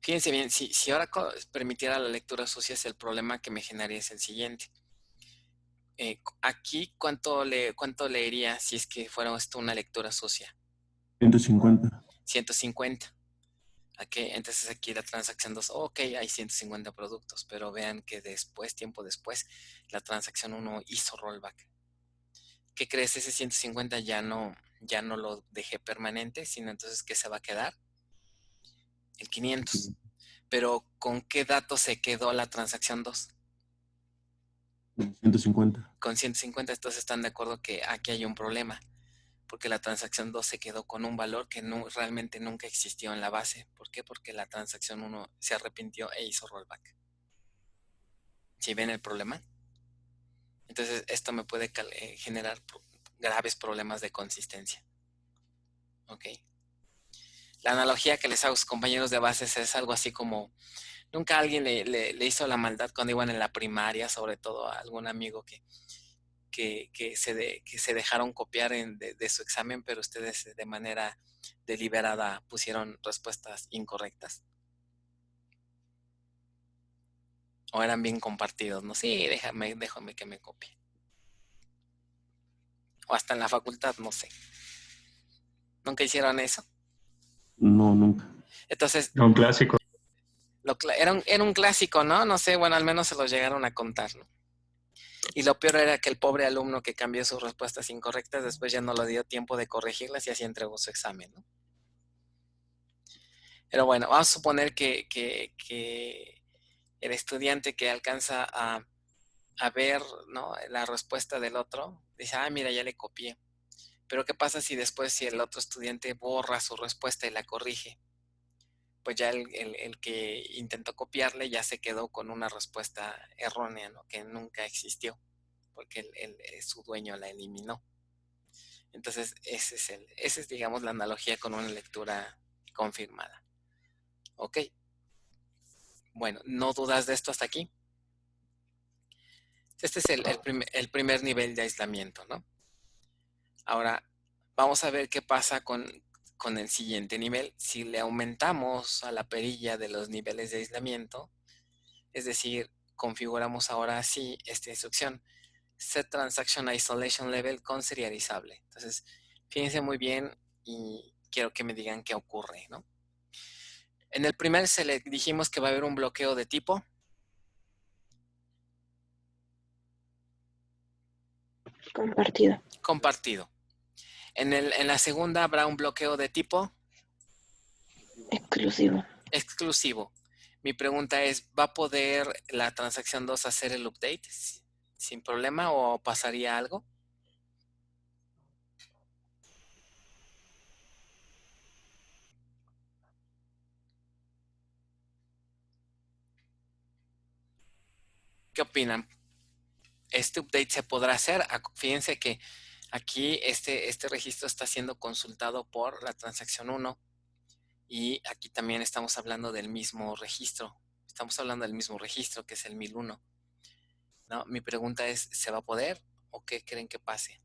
Fíjense bien, si Oracle permitiera las lecturas sucias, el problema que me generaría es el siguiente. Aquí, ¿cuánto leería si es que fuera esto una lectura sucia? 150. 150. ¿Ok? Entonces aquí la transacción 2, ok, hay 150 productos, pero vean que tiempo después, la transacción 1 hizo rollback. ¿Qué crees? Ese 150 ya no lo dejé permanente, sino entonces, ¿qué se va a quedar? El 500. Pero, ¿con qué dato se quedó la transacción 2? 150. Con 150, entonces están de acuerdo que aquí hay un problema, porque la transacción 2 se quedó con un valor que realmente nunca existió en la base. ¿Por qué? Porque la transacción 1 se arrepintió e hizo rollback. ¿Sí ven el problema? Entonces, esto me puede generar graves problemas de consistencia. ¿Ok? La analogía que les hago a sus compañeros de bases es algo así como, nunca alguien le hizo la maldad cuando iban en la primaria, sobre todo a algún amigo que se dejaron copiar de su examen, pero ustedes de manera deliberada pusieron respuestas incorrectas. O eran bien compartidos, ¿no? Sí, déjame que me copie. O hasta en la facultad, no sé. ¿Nunca hicieron eso? No, nunca. Entonces, Un clásico. era un clásico, ¿no? No sé, bueno, al menos se los llegaron a contar, ¿no? Y lo peor era que el pobre alumno que cambió sus respuestas incorrectas, después ya no le dio tiempo de corregirlas y así entregó su examen, ¿no? Pero bueno, vamos a suponer que el estudiante que alcanza a ver, ¿no?, la respuesta del otro, dice, mira, ya le copié. Pero ¿qué pasa si después, si el otro estudiante borra su respuesta y la corrige? Pues ya el que intentó copiarle ya se quedó con una respuesta errónea, ¿no?, que nunca existió, porque su dueño la eliminó. Entonces, esa es, digamos, la analogía con una lectura confirmada. ¿Ok? Bueno, ¿no dudas de esto hasta aquí? Este es el primer nivel de aislamiento, ¿no? Ahora, vamos a ver qué pasa con el siguiente nivel. Si le aumentamos a la perilla de los niveles de aislamiento, es decir, configuramos ahora así esta instrucción, set transaction isolation level con serializable. Entonces, fíjense muy bien y quiero que me digan qué ocurre, ¿no? En el primer se le dijimos que va a haber un bloqueo de tipo Compartido. compartido. En la segunda habrá un bloqueo de tipo exclusivo. Exclusivo. Mi pregunta es, ¿va a poder la transacción 2 hacer el update sin problema o pasaría algo? ¿Qué opinan? ¿Este update se podrá hacer? Fíjense que aquí este registro está siendo consultado por la transacción 1 y aquí también estamos hablando del mismo registro. Estamos hablando del mismo registro que es el 1001. ¿No? Mi pregunta es, ¿se va a poder o qué creen que pase?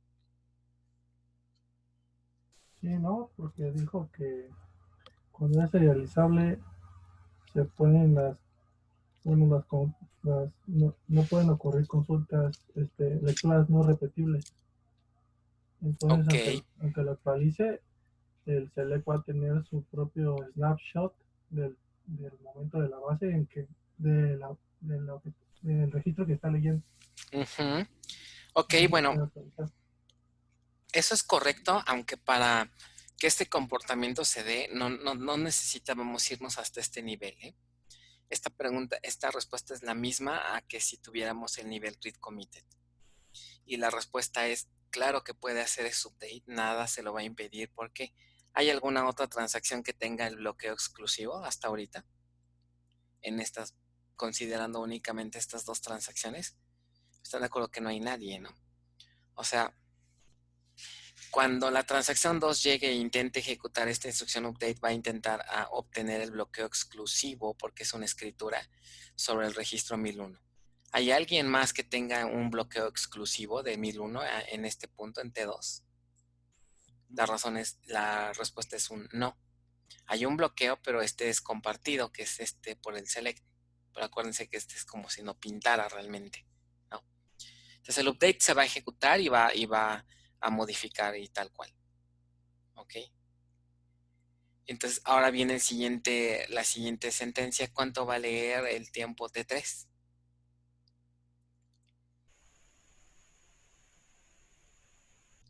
Sí, ¿no? Porque dijo que cuando es serializable se ponen no pueden ocurrir consultas, lecturas no repetibles. Entonces, Ok. aunque lo actualice, el select va a tener su propio snapshot del momento de la base del registro que está leyendo. Ujú. Ok, Entonces, bueno, puede actualizar. eso es correcto, aunque para que este comportamiento se dé, no necesitábamos irnos hasta este nivel, ¿eh? Esta respuesta es la misma a que si tuviéramos el nivel read committed. Y la respuesta es, claro que puede hacer ese update, nada se lo va a impedir porque ¿hay alguna otra transacción que tenga el bloqueo exclusivo hasta ahorita? Considerando únicamente estas dos transacciones, ¿están de acuerdo que no hay nadie, no? O sea, cuando la transacción 2 llegue e intente ejecutar esta instrucción update, va a intentar obtener el bloqueo exclusivo porque es una escritura sobre el registro 1001. ¿Hay alguien más que tenga un bloqueo exclusivo de 1001 en este punto, en T2? La respuesta es un no. Hay un bloqueo, pero este es compartido, que es por el select. Pero acuérdense que este es como si no pintara realmente, ¿no? Entonces el update se va a ejecutar y va a modificar y tal cual. ¿Ok? Entonces ahora viene la siguiente sentencia. ¿Cuánto va a leer el tiempo T3?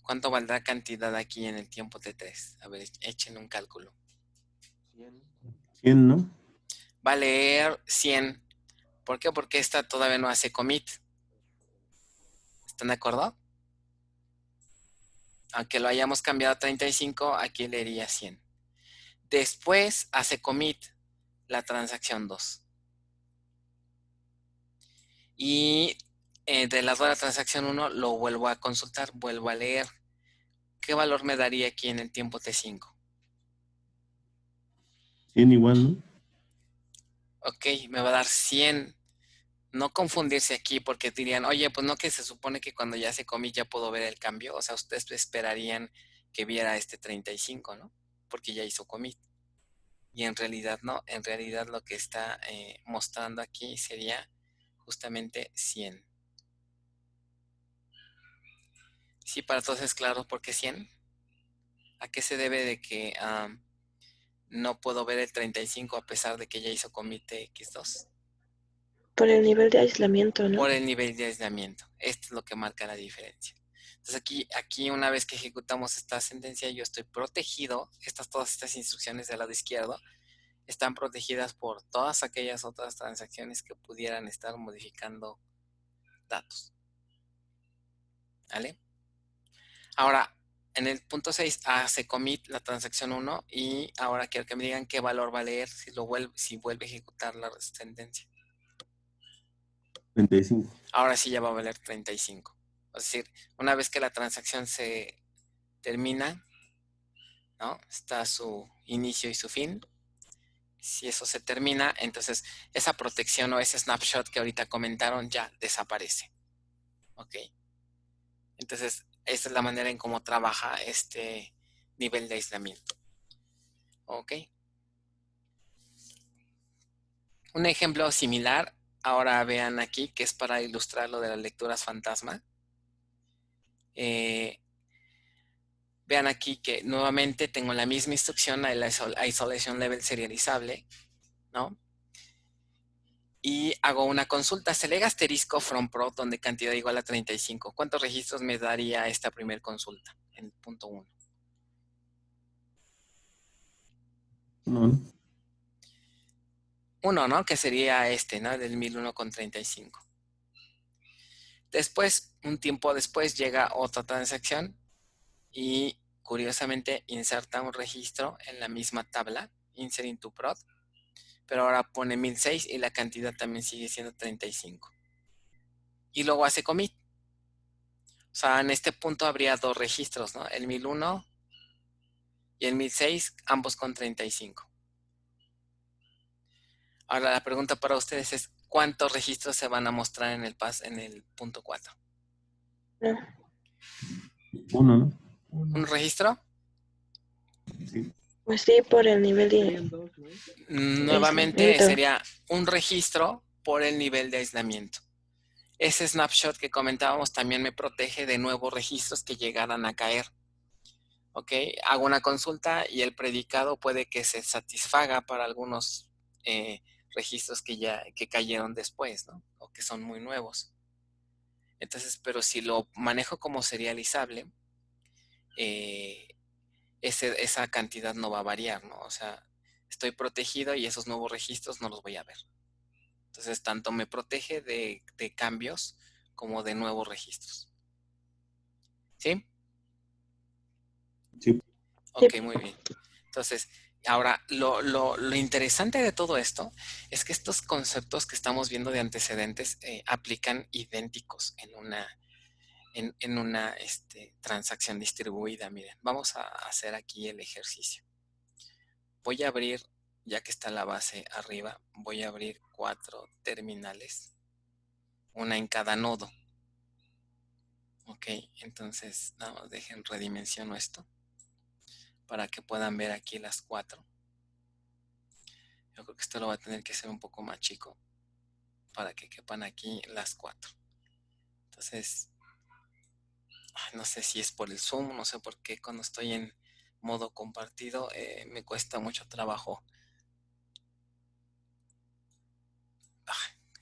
¿Cuánto valdrá cantidad aquí en el tiempo T3? A ver, echen un cálculo. 100, ¿no? Va a leer 100. ¿Por qué? Porque esta todavía no hace commit. ¿Están de acuerdo? Aunque lo hayamos cambiado a 35, aquí leería 100. Después hace commit la transacción 2. Y del lado de la transacción 1 lo vuelvo a consultar, vuelvo a leer. ¿Qué valor me daría aquí en el tiempo T5? 100 igual, ¿no? Ok, me va a dar 100. No confundirse aquí porque dirían, oye, pues no que se supone que cuando ya se commit ya puedo ver el cambio. O sea, ustedes esperarían que viera este 35, ¿no? Porque ya hizo commit. Y en realidad no, en realidad lo que está mostrando aquí sería justamente 100. Sí, para todos es claro por qué 100. ¿A qué se debe de que no puedo ver el 35 a pesar de que ya hizo commit X2? Por el nivel de aislamiento, ¿no? Por el nivel de aislamiento. Esto es lo que marca la diferencia. Entonces aquí una vez que ejecutamos esta sentencia, yo estoy protegido. Todas estas instrucciones del lado izquierdo están protegidas por todas aquellas otras transacciones que pudieran estar modificando datos. ¿Vale? Ahora, en el punto 6 hace commit la transacción 1 y ahora quiero que me digan qué valor va a leer si vuelve a ejecutar la sentencia. 35. Ahora sí ya va a valer 35. Es decir, una vez que la transacción se termina, ¿no? Está su inicio y su fin. Si eso se termina, entonces esa protección o ese snapshot que ahorita comentaron ya desaparece. ¿Ok? Entonces, esta es la manera en cómo trabaja este nivel de aislamiento. ¿Ok? Un ejemplo similar, ahora vean aquí, que es para ilustrar lo de las lecturas fantasma. Vean aquí que nuevamente tengo la misma instrucción, el isolation level serializable, ¿no? Y hago una consulta, select asterisco from prod, donde cantidad igual a 35. ¿Cuántos registros me daría esta primer consulta en punto 1? No. 1, ¿no? Que sería este, ¿no? Del 1001,35. Después, un tiempo después, llega otra transacción y curiosamente inserta un registro en la misma tabla, insert into prod, pero ahora pone 1006 y la cantidad también sigue siendo 35. Y luego hace commit. O sea, en este punto habría dos registros, ¿no? El 1001 y el 1006, ambos con 35. Ahora la pregunta para ustedes es, ¿cuántos registros se van a mostrar en el punto 4? No. Uno, ¿no? ¿Un registro? Sí. Pues sí, por el nivel de Nuevamente aislamiento. sería un registro por el nivel de aislamiento. Ese snapshot que comentábamos también me protege de nuevos registros que llegaran a caer. ¿Ok? Hago una consulta y el predicado puede que se satisfaga para algunos registros que cayeron después, ¿no? O que son muy nuevos. Entonces, pero si lo manejo como serializable, esa cantidad no va a variar, ¿no? O sea, estoy protegido y esos nuevos registros no los voy a ver. Entonces, tanto me protege de cambios como de nuevos registros. ¿Sí? Sí. Ok, muy bien. Entonces, ahora, lo interesante de todo esto es que estos conceptos que estamos viendo de antecedentes aplican idénticos en una transacción distribuida. Miren, vamos a hacer aquí el ejercicio. Voy a abrir, ya que está la base arriba, voy a abrir 4 terminales, una en cada nodo. Ok, entonces, nada más dejen redimensiono esto para que puedan ver aquí las 4. Yo creo que esto lo va a tener que ser un poco más chico para que quepan aquí las 4. Entonces, no sé si es por el Zoom, no sé por qué cuando estoy en modo compartido me cuesta mucho trabajo.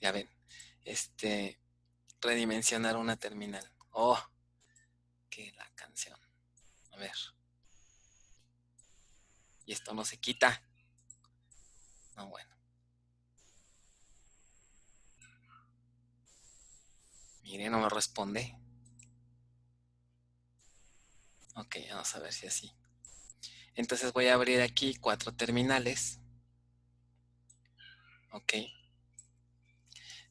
Ya ven, redimensionar una terminal. Oh, que la canción. A ver. Y esto no se quita. No, bueno. Mire, no me responde. Ok, vamos a ver si así. Entonces voy a abrir aquí 4 terminales. Ok.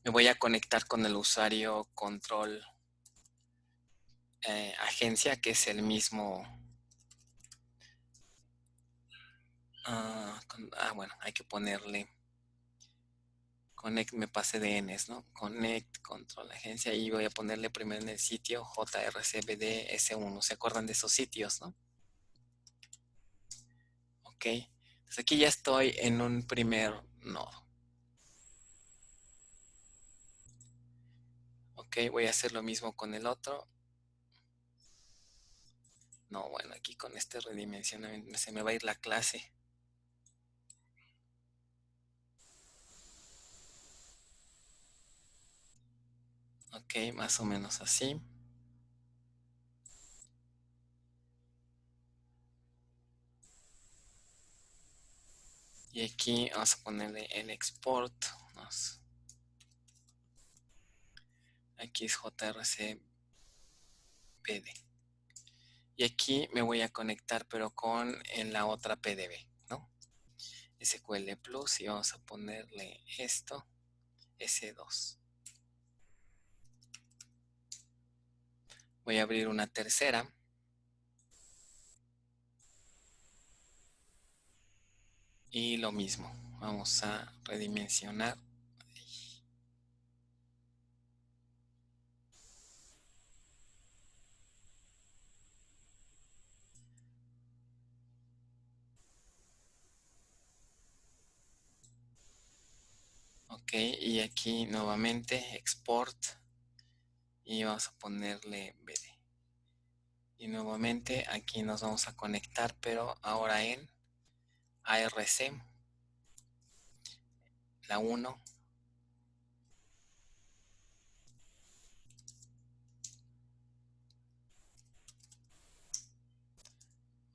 Me voy a conectar con el usuario control agencia, que es el mismo. Bueno, hay que ponerle connect, me pasé de Ns, ¿no? Connect, control agencia, y voy a ponerle primero en el sitio JRCBD S1. ¿Se acuerdan de esos sitios, no? Ok. Entonces aquí ya estoy en un primer nodo. Ok, voy a hacer lo mismo con el otro. No, bueno, aquí con este redimensionamiento se me va a ir la clase. Ok, más o menos así. Y aquí vamos a ponerle el export. Aquí es JRCBD. Y aquí me voy a conectar, pero con la otra PDB, ¿no? SQL Plus, y vamos a ponerle esto, S2. Voy a abrir una tercera. Y lo mismo, vamos a redimensionar. Ok, y aquí nuevamente export y vamos a ponerle BD. Y nuevamente aquí nos vamos a conectar, pero ahora en ARC, la 1.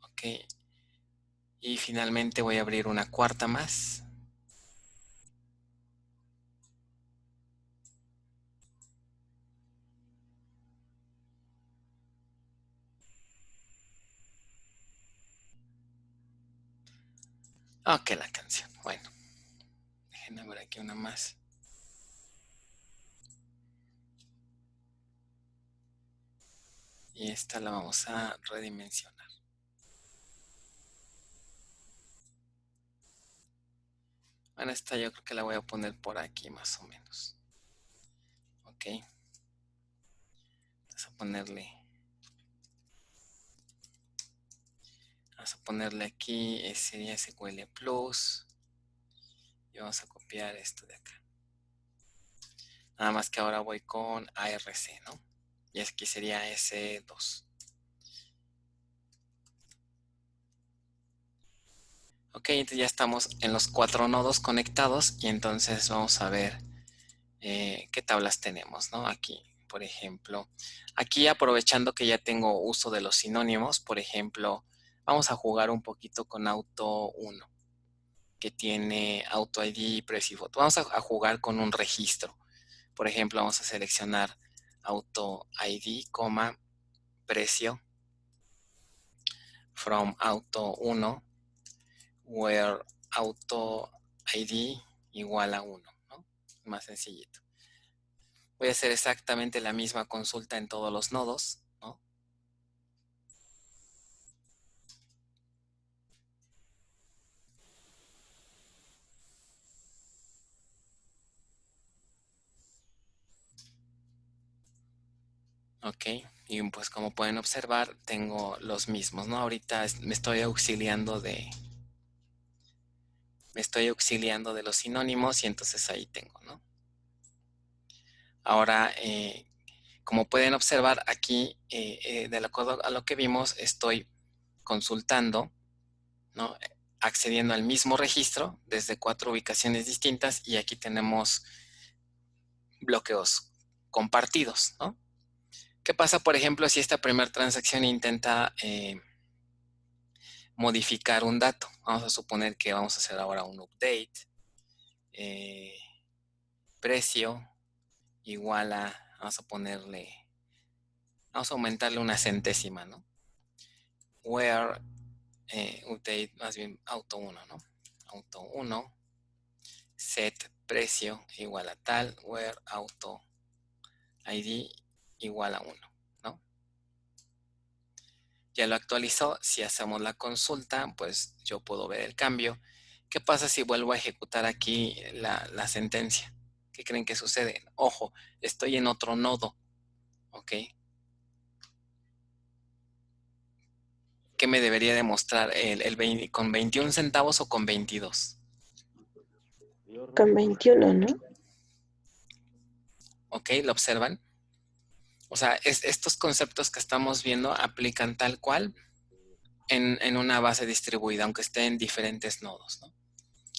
Ok, y finalmente voy a abrir una cuarta más. Ok, la canción. Bueno, déjenme ver aquí una más. Y esta la vamos a redimensionar. Bueno, esta yo creo que la voy a poner por aquí más o menos. Ok. Vamos a ponerle aquí, sería SQL Plus. Y vamos a copiar esto de acá. Nada más que ahora voy con ARC, ¿no? Y aquí sería S2. Ok, entonces ya estamos en los 4 nodos conectados y entonces vamos a ver qué tablas tenemos, ¿no? Aquí, por ejemplo, aquí aprovechando que ya tengo uso de los sinónimos, por ejemplo, vamos a jugar un poquito con auto 1, que tiene auto ID y precio y foto. Vamos a jugar con un registro. Por ejemplo, vamos a seleccionar auto ID, precio, from auto 1, where auto ID igual a 1, ¿no? Más sencillito. Voy a hacer exactamente la misma consulta en todos los nodos, ¿no? Ok, y pues como pueden observar, tengo los mismos, ¿no? Ahorita me estoy auxiliando de los sinónimos y entonces ahí tengo, ¿no? Ahora, como pueden observar aquí, de acuerdo a lo que vimos, estoy consultando, ¿no? Accediendo al mismo registro desde 4 ubicaciones distintas y aquí tenemos bloqueos compartidos, ¿no? ¿Qué pasa, por ejemplo, si esta primera transacción intenta modificar un dato? Vamos a suponer que vamos a hacer ahora un update. Precio igual a, vamos a aumentarle una centésima, ¿no? Where, update, más bien auto 1, ¿no? Auto 1, set precio igual a tal, where auto ID igual a 1, ¿no? Ya lo actualizó. Si hacemos la consulta, pues yo puedo ver el cambio. ¿Qué pasa si vuelvo a ejecutar aquí la sentencia? ¿Qué creen que sucede? Ojo, estoy en otro nodo, ¿ok? ¿Qué me debería demostrar con 21 centavos o con 22? Con 21, ¿no? ¿Ok? ¿Lo observan? O sea, estos conceptos que estamos viendo aplican tal cual en una base distribuida, aunque esté en diferentes nodos, ¿no?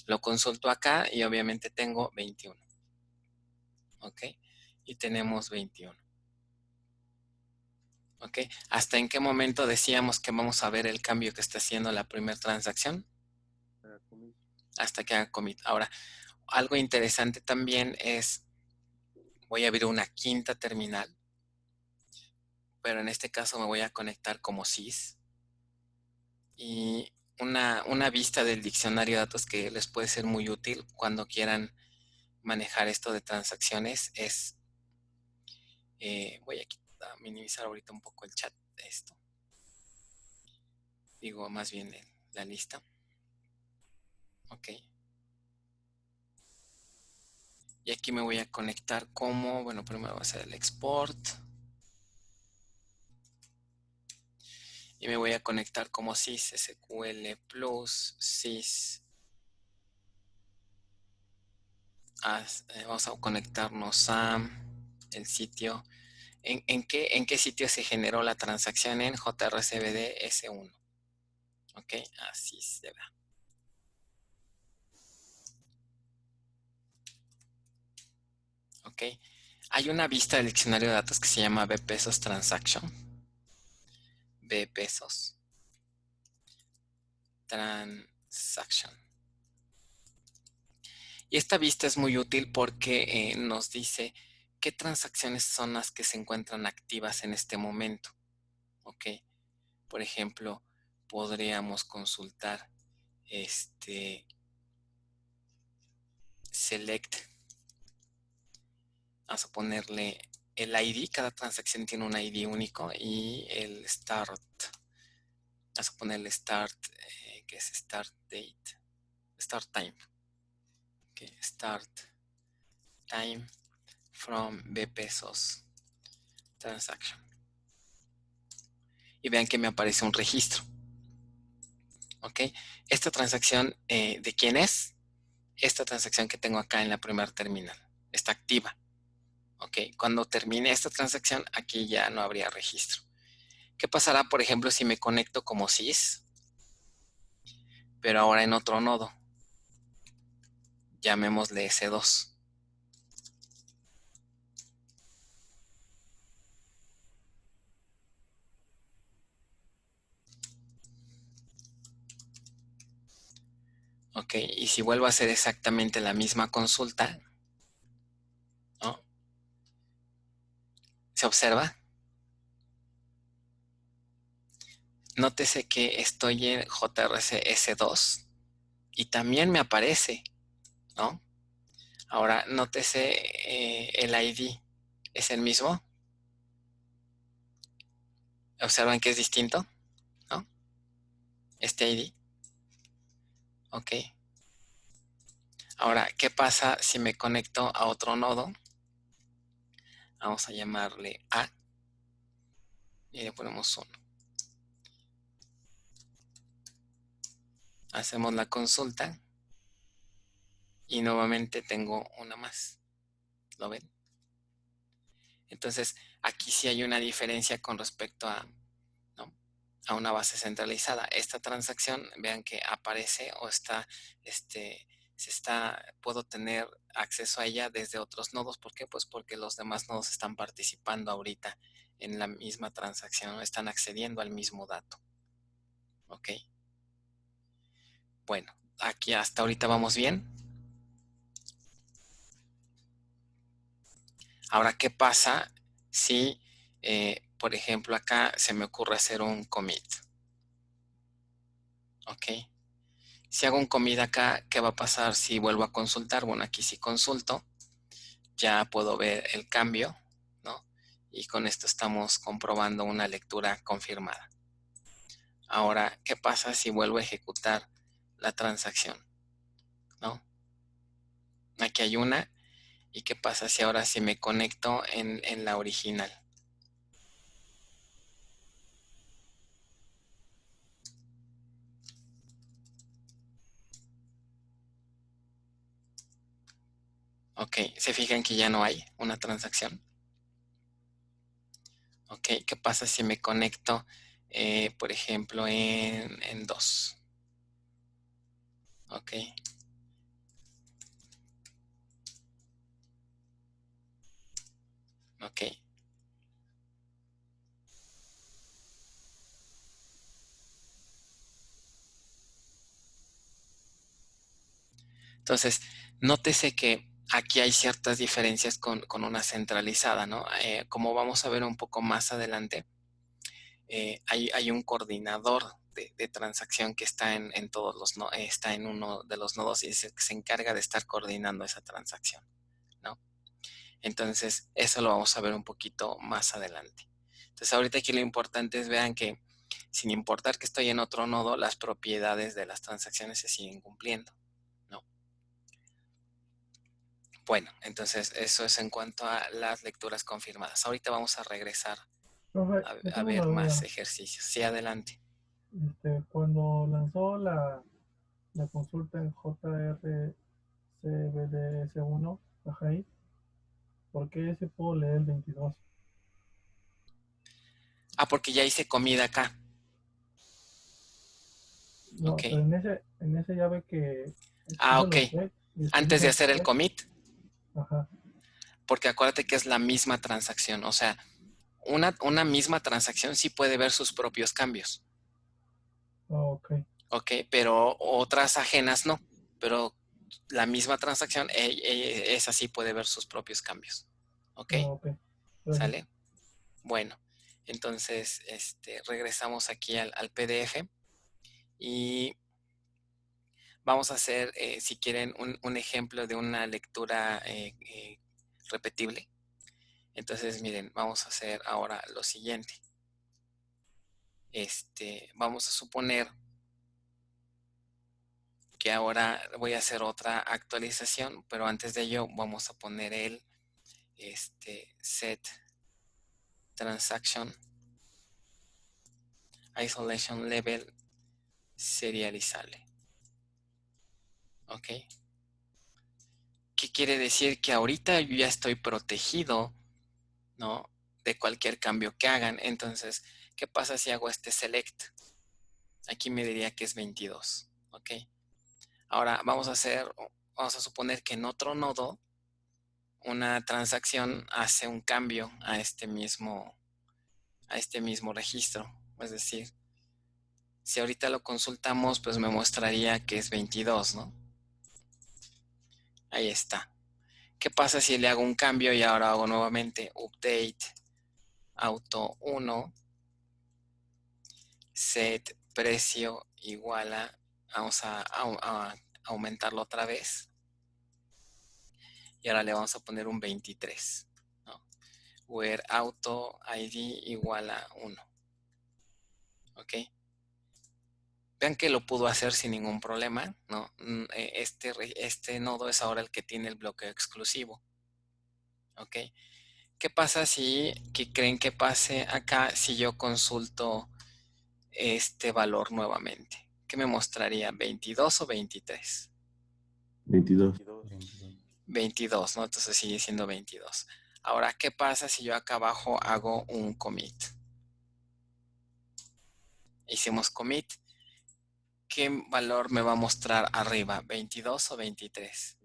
Lo consulto acá y obviamente tengo 21. ¿Ok? Y tenemos 21. ¿Ok? ¿Hasta en qué momento decíamos que vamos a ver el cambio que está haciendo la primera transacción? Hasta que haga commit. Ahora, algo interesante también es, voy a abrir una quinta terminal, pero en este caso me voy a conectar como sys. Y una vista del diccionario de datos que les puede ser muy útil cuando quieran manejar esto de transacciones es, voy a minimizar ahorita un poco el chat de esto. Digo, más bien la lista. Ok. Y aquí me voy a conectar como, bueno, primero voy a hacer el export. Y me voy a conectar como sys SQL Plus sys. Vamos a conectarnos a el sitio. ¿En qué sitio se generó la transacción? En JRCBD S1. Ok, así se ve. Ok, hay una vista del diccionario de datos que se llama bpesos transaction. bpesos transaction. Y esta vista es muy útil porque nos dice qué transacciones son las que se encuentran activas en este momento. Ok, por ejemplo, podríamos consultar select, vamos a ponerle el ID, cada transacción tiene un ID único, y el start, vamos a ponerle start, que es start date, start time, okay, start time from bpesos transaction. Y vean que me aparece un registro. ¿Ok? Esta transacción, ¿de quién es? Esta transacción que tengo acá en la primera terminal. Está activa. ¿Ok? Cuando termine esta transacción, aquí ya no habría registro. ¿Qué pasará, por ejemplo, si me conecto como sys? Pero ahora en otro nodo. Llamémosle S2. Ok, y si vuelvo a hacer exactamente la misma consulta, ¿no? ¿Se observa? Nótese que estoy en JRC S2 y también me aparece, ¿no? Ahora, nótese el ID. ¿Es el mismo? ¿Observan que es distinto? ¿No? Este ID. Ok. Ahora, ¿qué pasa si me conecto a otro nodo? Vamos a llamarle A. Y le ponemos 1. Hacemos la consulta. Y nuevamente tengo una más. ¿Lo ven? Entonces, aquí sí hay una diferencia con respecto a, ¿no?, a una base centralizada. Esta transacción, vean que aparece o está, puedo tener acceso a ella desde otros nodos. ¿Por qué? Pues porque los demás nodos están participando ahorita en la misma transacción, están accediendo al mismo dato. ¿Ok? Bueno, aquí hasta ahorita vamos bien. Ahora, ¿qué pasa si, por ejemplo, acá se me ocurre hacer un commit? ¿Ok? Si hago un commit acá, ¿qué va a pasar si vuelvo a consultar? Bueno, aquí si consulto, ya puedo ver el cambio, ¿no? Y con esto estamos comprobando una lectura confirmada. Ahora, ¿qué pasa si vuelvo a ejecutar la transacción? ¿No? Aquí hay una. ¿Y qué pasa si ahora sí me conecto en la original? Ok, ¿se fijan que ya no hay una transacción? Ok, ¿qué pasa si me conecto, por ejemplo, en 2? Ok. Ok. Entonces, nótese que aquí hay ciertas diferencias con una centralizada, ¿no? Como vamos a ver un poco más adelante, hay un coordinador de transacción que está en todos los está en uno de los nodos y se encarga de estar coordinando esa transacción, ¿no? Entonces, eso lo vamos a ver un poquito más adelante. Entonces, ahorita aquí lo importante es vean que sin importar que estoy en otro nodo, las propiedades de las transacciones se siguen cumpliendo, ¿no? Bueno, entonces eso es en cuanto a las lecturas confirmadas. Ahorita vamos a regresar Profe, yo a tengo ver una más duda. ejercicios. Sí, adelante. Cuando lanzó la consulta en JRCBDS1, ajá, ahí, ¿por qué se pudo leer el 22? Ah, porque ya hice comida acá. No, Ok. pero en ese ya ve que Ah, hizo ok. los checks y después Antes hizo de los hacer el checks. commit, Ajá. porque acuérdate que es la misma transacción. O sea, una misma transacción sí puede ver sus propios cambios. Ok. Ok, pero otras ajenas no. Pero la misma transacción, esa sí puede ver sus propios cambios. Ok, Ok. Gracias. ¿sale? Bueno, entonces regresamos aquí al PDF y Vamos a hacer, si quieren, un ejemplo de una lectura repetible. Entonces, miren, vamos a hacer ahora lo siguiente. Vamos a suponer que ahora voy a hacer otra actualización, pero antes de ello vamos a poner el set transaction isolation level serializable. ¿Ok? ¿Qué quiere decir? Que ahorita yo ya estoy protegido, ¿no?, de cualquier cambio que hagan. Entonces, ¿qué pasa si hago este select? Aquí me diría que es 22. ¿Ok? Ahora vamos a suponer que en otro nodo una transacción hace un cambio a este mismo registro. Es decir, si ahorita lo consultamos, pues me mostraría que es 22, ¿no? Ahí está. ¿Qué pasa si le hago un cambio y ahora hago nuevamente update auto 1 set precio igual a, vamos a aumentarlo otra vez y ahora le vamos a poner un 23, ¿no? Where auto id igual a 1. ¿Ok? Vean que lo pudo hacer sin ningún problema, ¿no? Este nodo es ahora el que tiene el bloqueo exclusivo. ¿Ok? ¿Qué pasa qué creen que pase acá si yo consulto este valor nuevamente? ¿Qué me mostraría? ¿22 o 23? 22. 22, ¿no? Entonces sigue siendo 22. Ahora, ¿qué pasa si yo acá abajo hago un commit? Hicimos commit. ¿Qué valor me va a mostrar arriba? ¿22 o 23?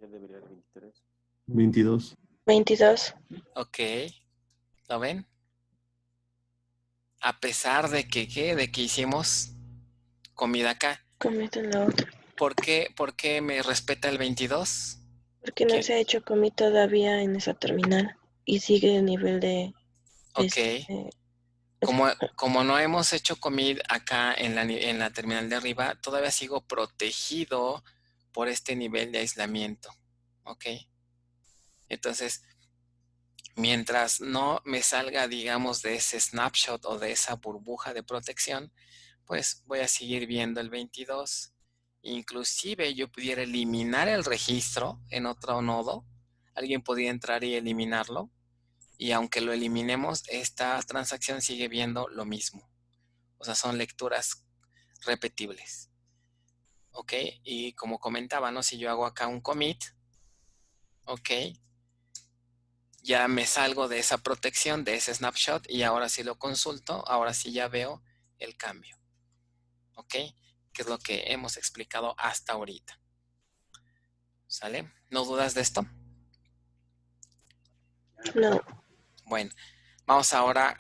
22. 22. Ok. ¿Lo ven? A pesar de que, de que hicimos comida acá. Commit en la otra. ¿Por qué me respeta el 22? Porque no se ha hecho commit todavía en esa terminal. Y sigue el nivel de... Ok. Como no hemos hecho commit acá en la terminal de arriba, todavía sigo protegido por este nivel de aislamiento. ¿Ok? Entonces, mientras no me salga, digamos, de ese snapshot o de esa burbuja de protección, pues voy a seguir viendo el 22. Inclusive yo pudiera eliminar el registro en otro nodo. Alguien podría entrar y eliminarlo. Y aunque lo eliminemos, esta transacción sigue viendo lo mismo. O sea, son lecturas repetibles. ¿Ok? Y como comentaba, ¿no? Si yo hago acá un commit, ¿ok? Ya me salgo de esa protección, de ese snapshot, y ahora sí lo consulto, ahora sí ya veo el cambio. ¿Ok? Que es lo que hemos explicado hasta ahorita. ¿Sale? ¿No dudas de esto? No. Bueno, vamos ahora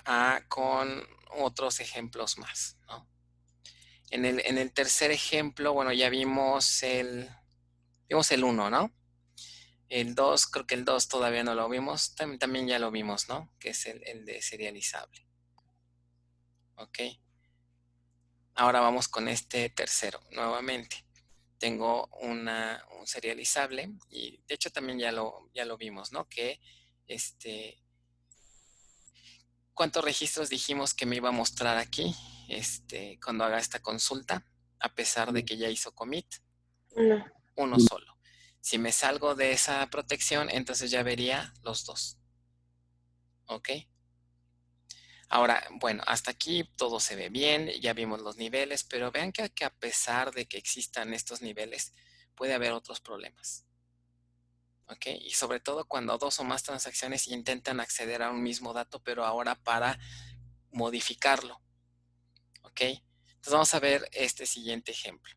con otros ejemplos más, ¿no? En el tercer ejemplo, bueno, ya vimos el 1, ¿no? El 2, creo que el 2 todavía no lo vimos. También ya lo vimos, ¿no? Que es el de serializable. ¿Ok? Ahora vamos con este tercero, nuevamente. Tengo un serializable y de hecho también ya lo vimos, ¿no? Que ¿cuántos registros dijimos que me iba a mostrar aquí cuando haga esta consulta? A pesar de que ya hizo commit. No. Uno solo. Si me salgo de esa protección, entonces ya vería los dos. ¿Ok? Ahora, bueno, hasta aquí todo se ve bien, ya vimos los niveles, pero vean que a pesar de que existan estos niveles, puede haber otros problemas. ¿Ok? Y sobre todo cuando dos o más transacciones intentan acceder a un mismo dato, pero ahora para modificarlo. ¿Ok? Entonces vamos a ver este siguiente ejemplo.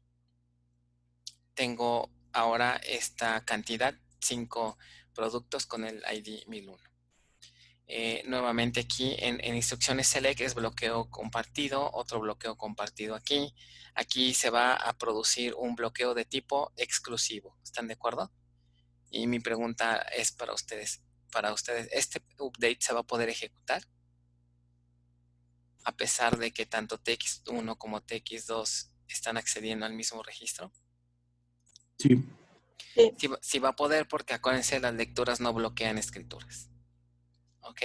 Tengo ahora esta cantidad, 5 productos con el ID 1001. Nuevamente aquí en instrucciones select es bloqueo compartido, otro bloqueo compartido aquí. Aquí se va a producir un bloqueo de tipo exclusivo. ¿Están de acuerdo? Y mi pregunta es para ustedes. ¿Este update se va a poder ejecutar? A pesar de que tanto TX1 como TX2 están accediendo al mismo registro. Sí. Sí. Sí va a poder, porque acuérdense, las lecturas no bloquean escrituras. ¿Ok?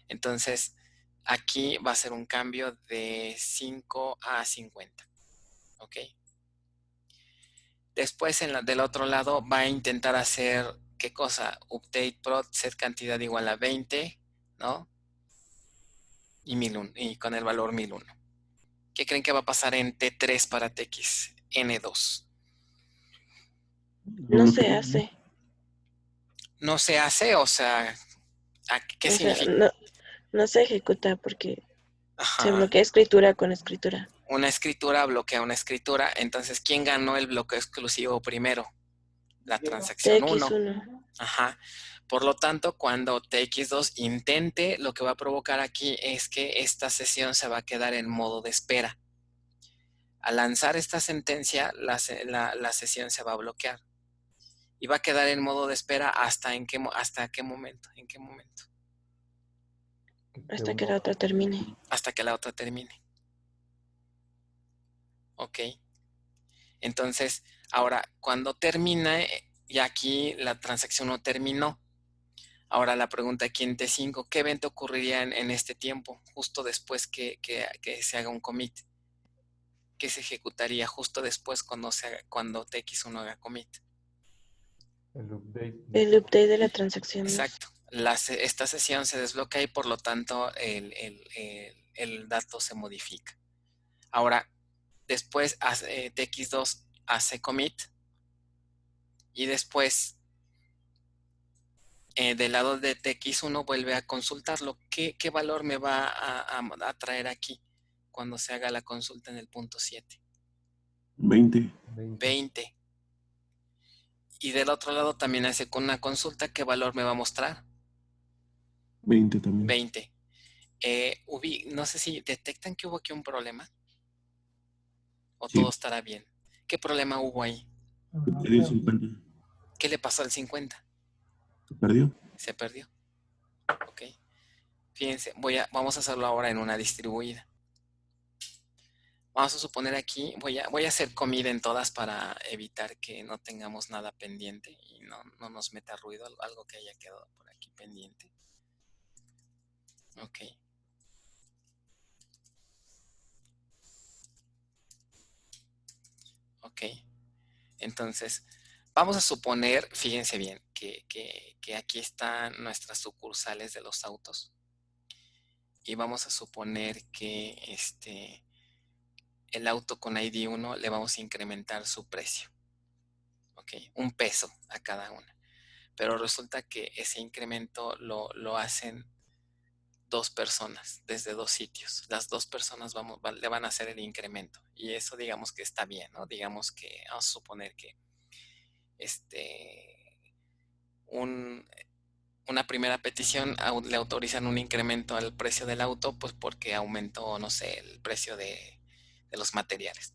Entonces, aquí va a ser un cambio de 5 a 50. ¿Ok? Después, del otro lado, va a intentar hacer, ¿qué cosa? Update prod, set cantidad igual a 20, ¿no? Y 1001, y con el valor 1001. ¿Qué creen que va a pasar en T3 para TXN2? No se hace. No se hace, o sea, ¿qué O sea, significa? no se ejecuta porque se Ajá. bloquea escritura con escritura. Una escritura bloquea una escritura. Entonces, ¿quién ganó el bloqueo exclusivo primero? La transacción 1. TX1. Ajá. Por lo tanto, cuando TX2 intente, lo que va a provocar aquí es que esta sesión se va a quedar en modo de espera. Al lanzar esta sentencia, la sesión se va a bloquear. Y va a quedar en modo de espera hasta qué momento. ¿En qué momento? Hasta que la otra termine. Hasta que la otra termine. Ok. Entonces, ahora, cuando termina, y aquí la transacción no terminó. Ahora la pregunta aquí en T5, ¿qué evento ocurriría en este tiempo? Justo después que se haga un commit. ¿Qué se ejecutaría justo después cuando TX1 haga commit? El update. El update de la transacción 2. Exacto. Esta sesión se desbloquea y por lo tanto el dato se modifica. Ahora, después TX2 hace commit y después del lado de TX1 vuelve a consultarlo. ¿Qué valor me va a traer aquí cuando se haga la consulta en el punto 7? 20. 20. Y del otro lado también hace con una consulta, ¿qué valor me va a mostrar? 20 también. 20. No sé si detectan que hubo aquí un problema o Sí. todo estará bien. ¿Qué problema hubo ahí? Se perdió 50. ¿Qué le pasó al 50? Se perdió. Se perdió. Ok. Fíjense, vamos a hacerlo ahora en una distribuida. Vamos a suponer aquí, voy a hacer comida en todas para evitar que no tengamos nada pendiente y no nos meta ruido, algo que haya quedado por aquí pendiente. Ok. Ok. Entonces, vamos a suponer, fíjense bien, que aquí están nuestras sucursales de los autos. Y vamos a suponer que el auto con ID 1 le vamos a incrementar su precio. Ok, $1 a cada una. Pero resulta que ese incremento lo hacen 2 personas desde 2 sitios. Las 2 personas le van a hacer el incremento. Y eso digamos que está bien, ¿no? Digamos que vamos a suponer que una primera petición le autorizan un incremento al precio del auto, pues porque aumentó, no sé, el precio de los materiales.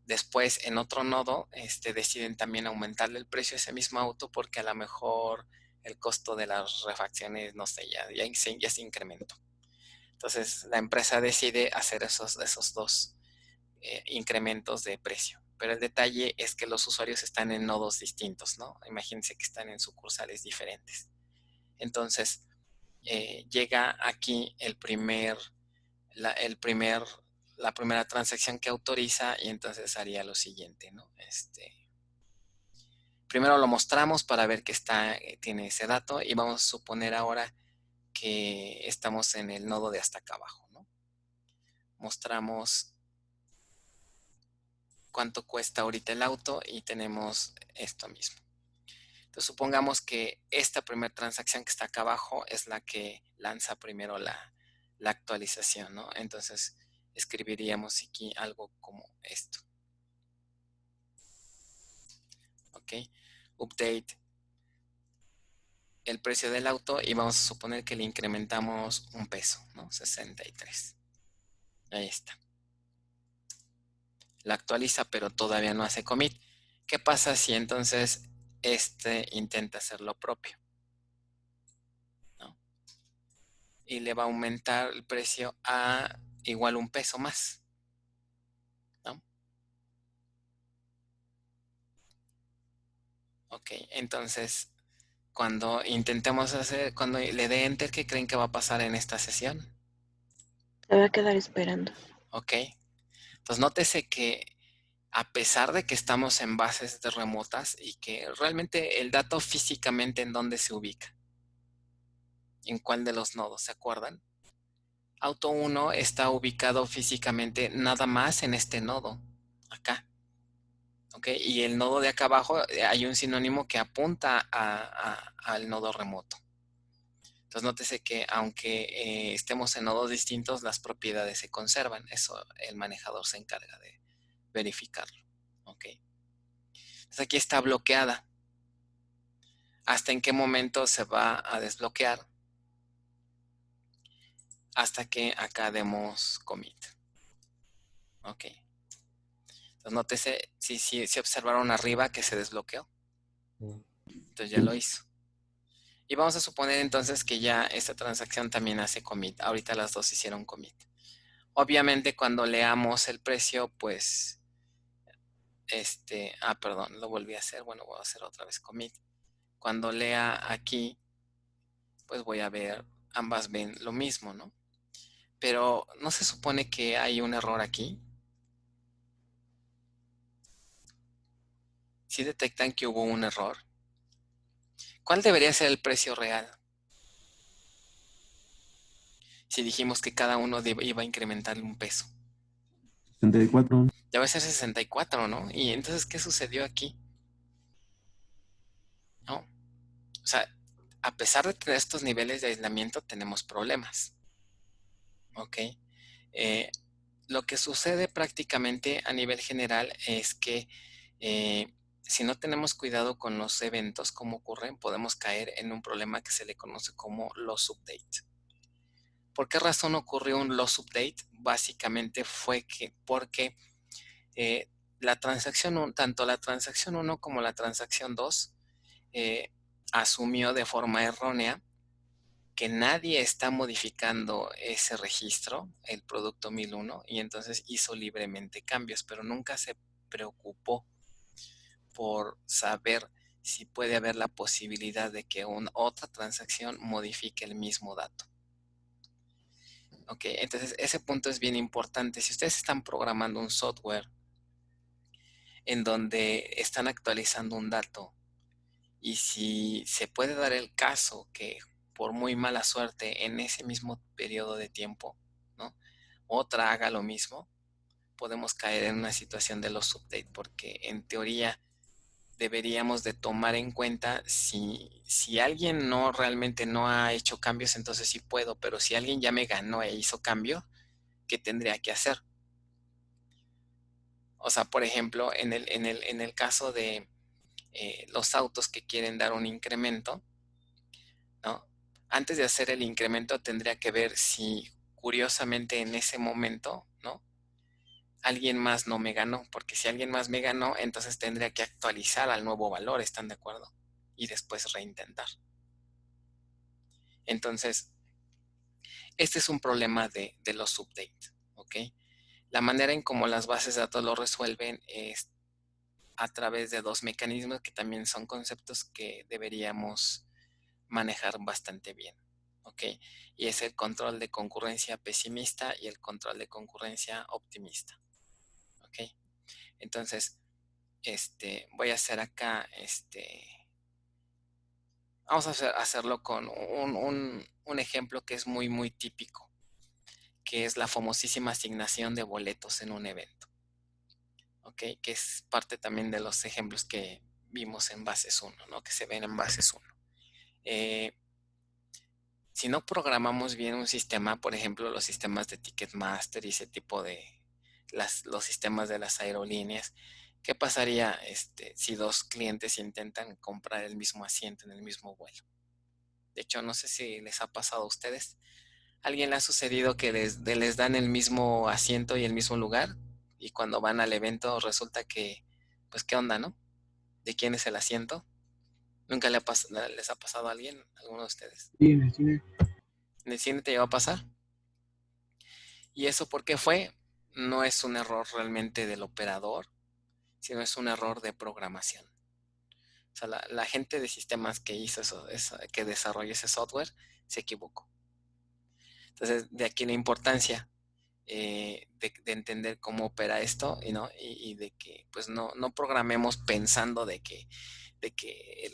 Después, en otro nodo, deciden también aumentarle el precio a ese mismo auto porque a lo mejor el costo de las refacciones, no sé, ya se incrementó. Entonces, la empresa decide hacer esos 2 incrementos de precio. Pero el detalle es que los usuarios están en nodos distintos, ¿no? Imagínense que están en sucursales diferentes. Entonces, llega aquí la primera transacción que autoriza y entonces haría lo siguiente, ¿no? Primero lo mostramos para ver que tiene ese dato y vamos a suponer ahora que estamos en el nodo de hasta acá abajo, ¿no? Mostramos cuánto cuesta ahorita el auto y tenemos esto mismo. Entonces supongamos que esta primera transacción que está acá abajo es la que lanza primero la actualización, ¿no? Entonces escribiríamos aquí algo como esto. Ok, update el precio del auto y vamos a suponer que le incrementamos $1, ¿no? 63. Ahí está. La actualiza, pero todavía no hace commit. ¿Qué pasa si entonces intenta hacer lo propio? ¿No? Y le va a aumentar el precio a igual $1 más. ¿No? Ok, entonces cuando intentemos hacer, cuando le dé enter, ¿qué creen que va a pasar en esta sesión? Se va a quedar esperando. Ok, entonces nótese que a pesar de que estamos en bases de remotas y que realmente el dato físicamente en dónde se ubica, en cuál de los nodos, ¿se acuerdan? Auto 1 está ubicado físicamente nada más en este nodo, acá. ¿Ok? Y el nodo de acá abajo hay un sinónimo que apunta al nodo remoto. Entonces nótese que aunque estemos en nodos distintos, las propiedades se conservan. Eso el manejador se encarga de verificarlo. ¿Ok? Entonces aquí está bloqueada. ¿Hasta en qué momento se va a desbloquear? Hasta que acá demos commit. ¿Ok? Entonces nótese si observaron arriba que se desbloqueó. Entonces ya lo hizo. Y vamos a suponer entonces que ya esta transacción también hace commit. Ahorita las dos hicieron commit. Obviamente cuando leamos el precio, pues, perdón, lo volví a hacer. Bueno, voy a hacer otra vez commit. Cuando lea aquí, pues voy a ver, ambas ven lo mismo, ¿no? Pero ¿no se supone que hay un error aquí? ¿Sí detectan que hubo un error? ¿Cuál debería ser el precio real? Si dijimos que cada uno iba a incrementar un peso. 64. Ya va a ser 64, ¿no? Y entonces, ¿qué sucedió aquí? ¿No? O sea, a pesar de tener estos niveles de aislamiento, tenemos problemas. ¿Ok? Lo que sucede prácticamente a nivel general es que si no tenemos cuidado con los eventos como ocurren, podemos caer en un problema que se le conoce como loss update. ¿Por qué razón ocurrió un loss update? Básicamente fue porque la transacción, tanto la transacción 1 como la transacción 2 asumió de forma errónea que nadie está modificando ese registro, el producto 1001, y entonces hizo libremente cambios, pero nunca se preocupó por saber si puede haber la posibilidad de que otra transacción modifique el mismo dato. Ok, entonces ese punto es bien importante. Si ustedes están programando un software en donde están actualizando un dato y si se puede dar el caso que por muy mala suerte en ese mismo periodo de tiempo, ¿no? Otra haga lo mismo, podemos caer en una situación de loss update porque en teoría deberíamos de tomar en cuenta si alguien no realmente no ha hecho cambios, entonces sí puedo, pero si alguien ya me ganó e hizo cambio, ¿qué tendría que hacer? O sea, por ejemplo, en el caso de los autos que quieren dar un incremento, ¿no? Antes de hacer el incremento tendría que ver si curiosamente en ese momento, ¿no? Alguien más no me ganó, porque si alguien más me ganó, entonces tendría que actualizar al nuevo valor, ¿están de acuerdo? Y después reintentar. Entonces, este es un problema de los updates, ¿ok? La manera en cómo las bases de datos lo resuelven es a través de dos mecanismos que también son conceptos que deberíamos manejar bastante bien, ¿ok? Y es el control de concurrencia pesimista y el control de concurrencia optimista, ¿ok? Entonces, voy a hacer acá, vamos a hacerlo con un ejemplo que es muy, muy típico, que es la famosísima asignación de boletos en un evento, ¿ok? Que es parte también de los ejemplos que vimos en bases 1, ¿no? Que se ven en bases 1. Si no programamos bien un sistema, por ejemplo, los sistemas de Ticketmaster y ese tipo de los sistemas de las aerolíneas, ¿qué pasaría si dos clientes intentan comprar el mismo asiento en el mismo vuelo? De hecho, no sé si les ha pasado a ustedes. ¿A alguien le ha sucedido que les dan el mismo asiento y el mismo lugar? Y cuando van al evento resulta que, pues, ¿qué onda, no? ¿De quién es el asiento? ¿Nunca les ha pasado a alguien, a alguno de ustedes? Sí, en el cine. ¿En el cine te llegó a pasar? ¿Y eso por qué fue? No es un error realmente del operador, sino es un error de programación. O sea, la gente de sistemas que hizo que desarrolló ese software, se equivocó. Entonces, de aquí la importancia de entender cómo opera esto, ¿no? Y de que pues no programemos pensando de que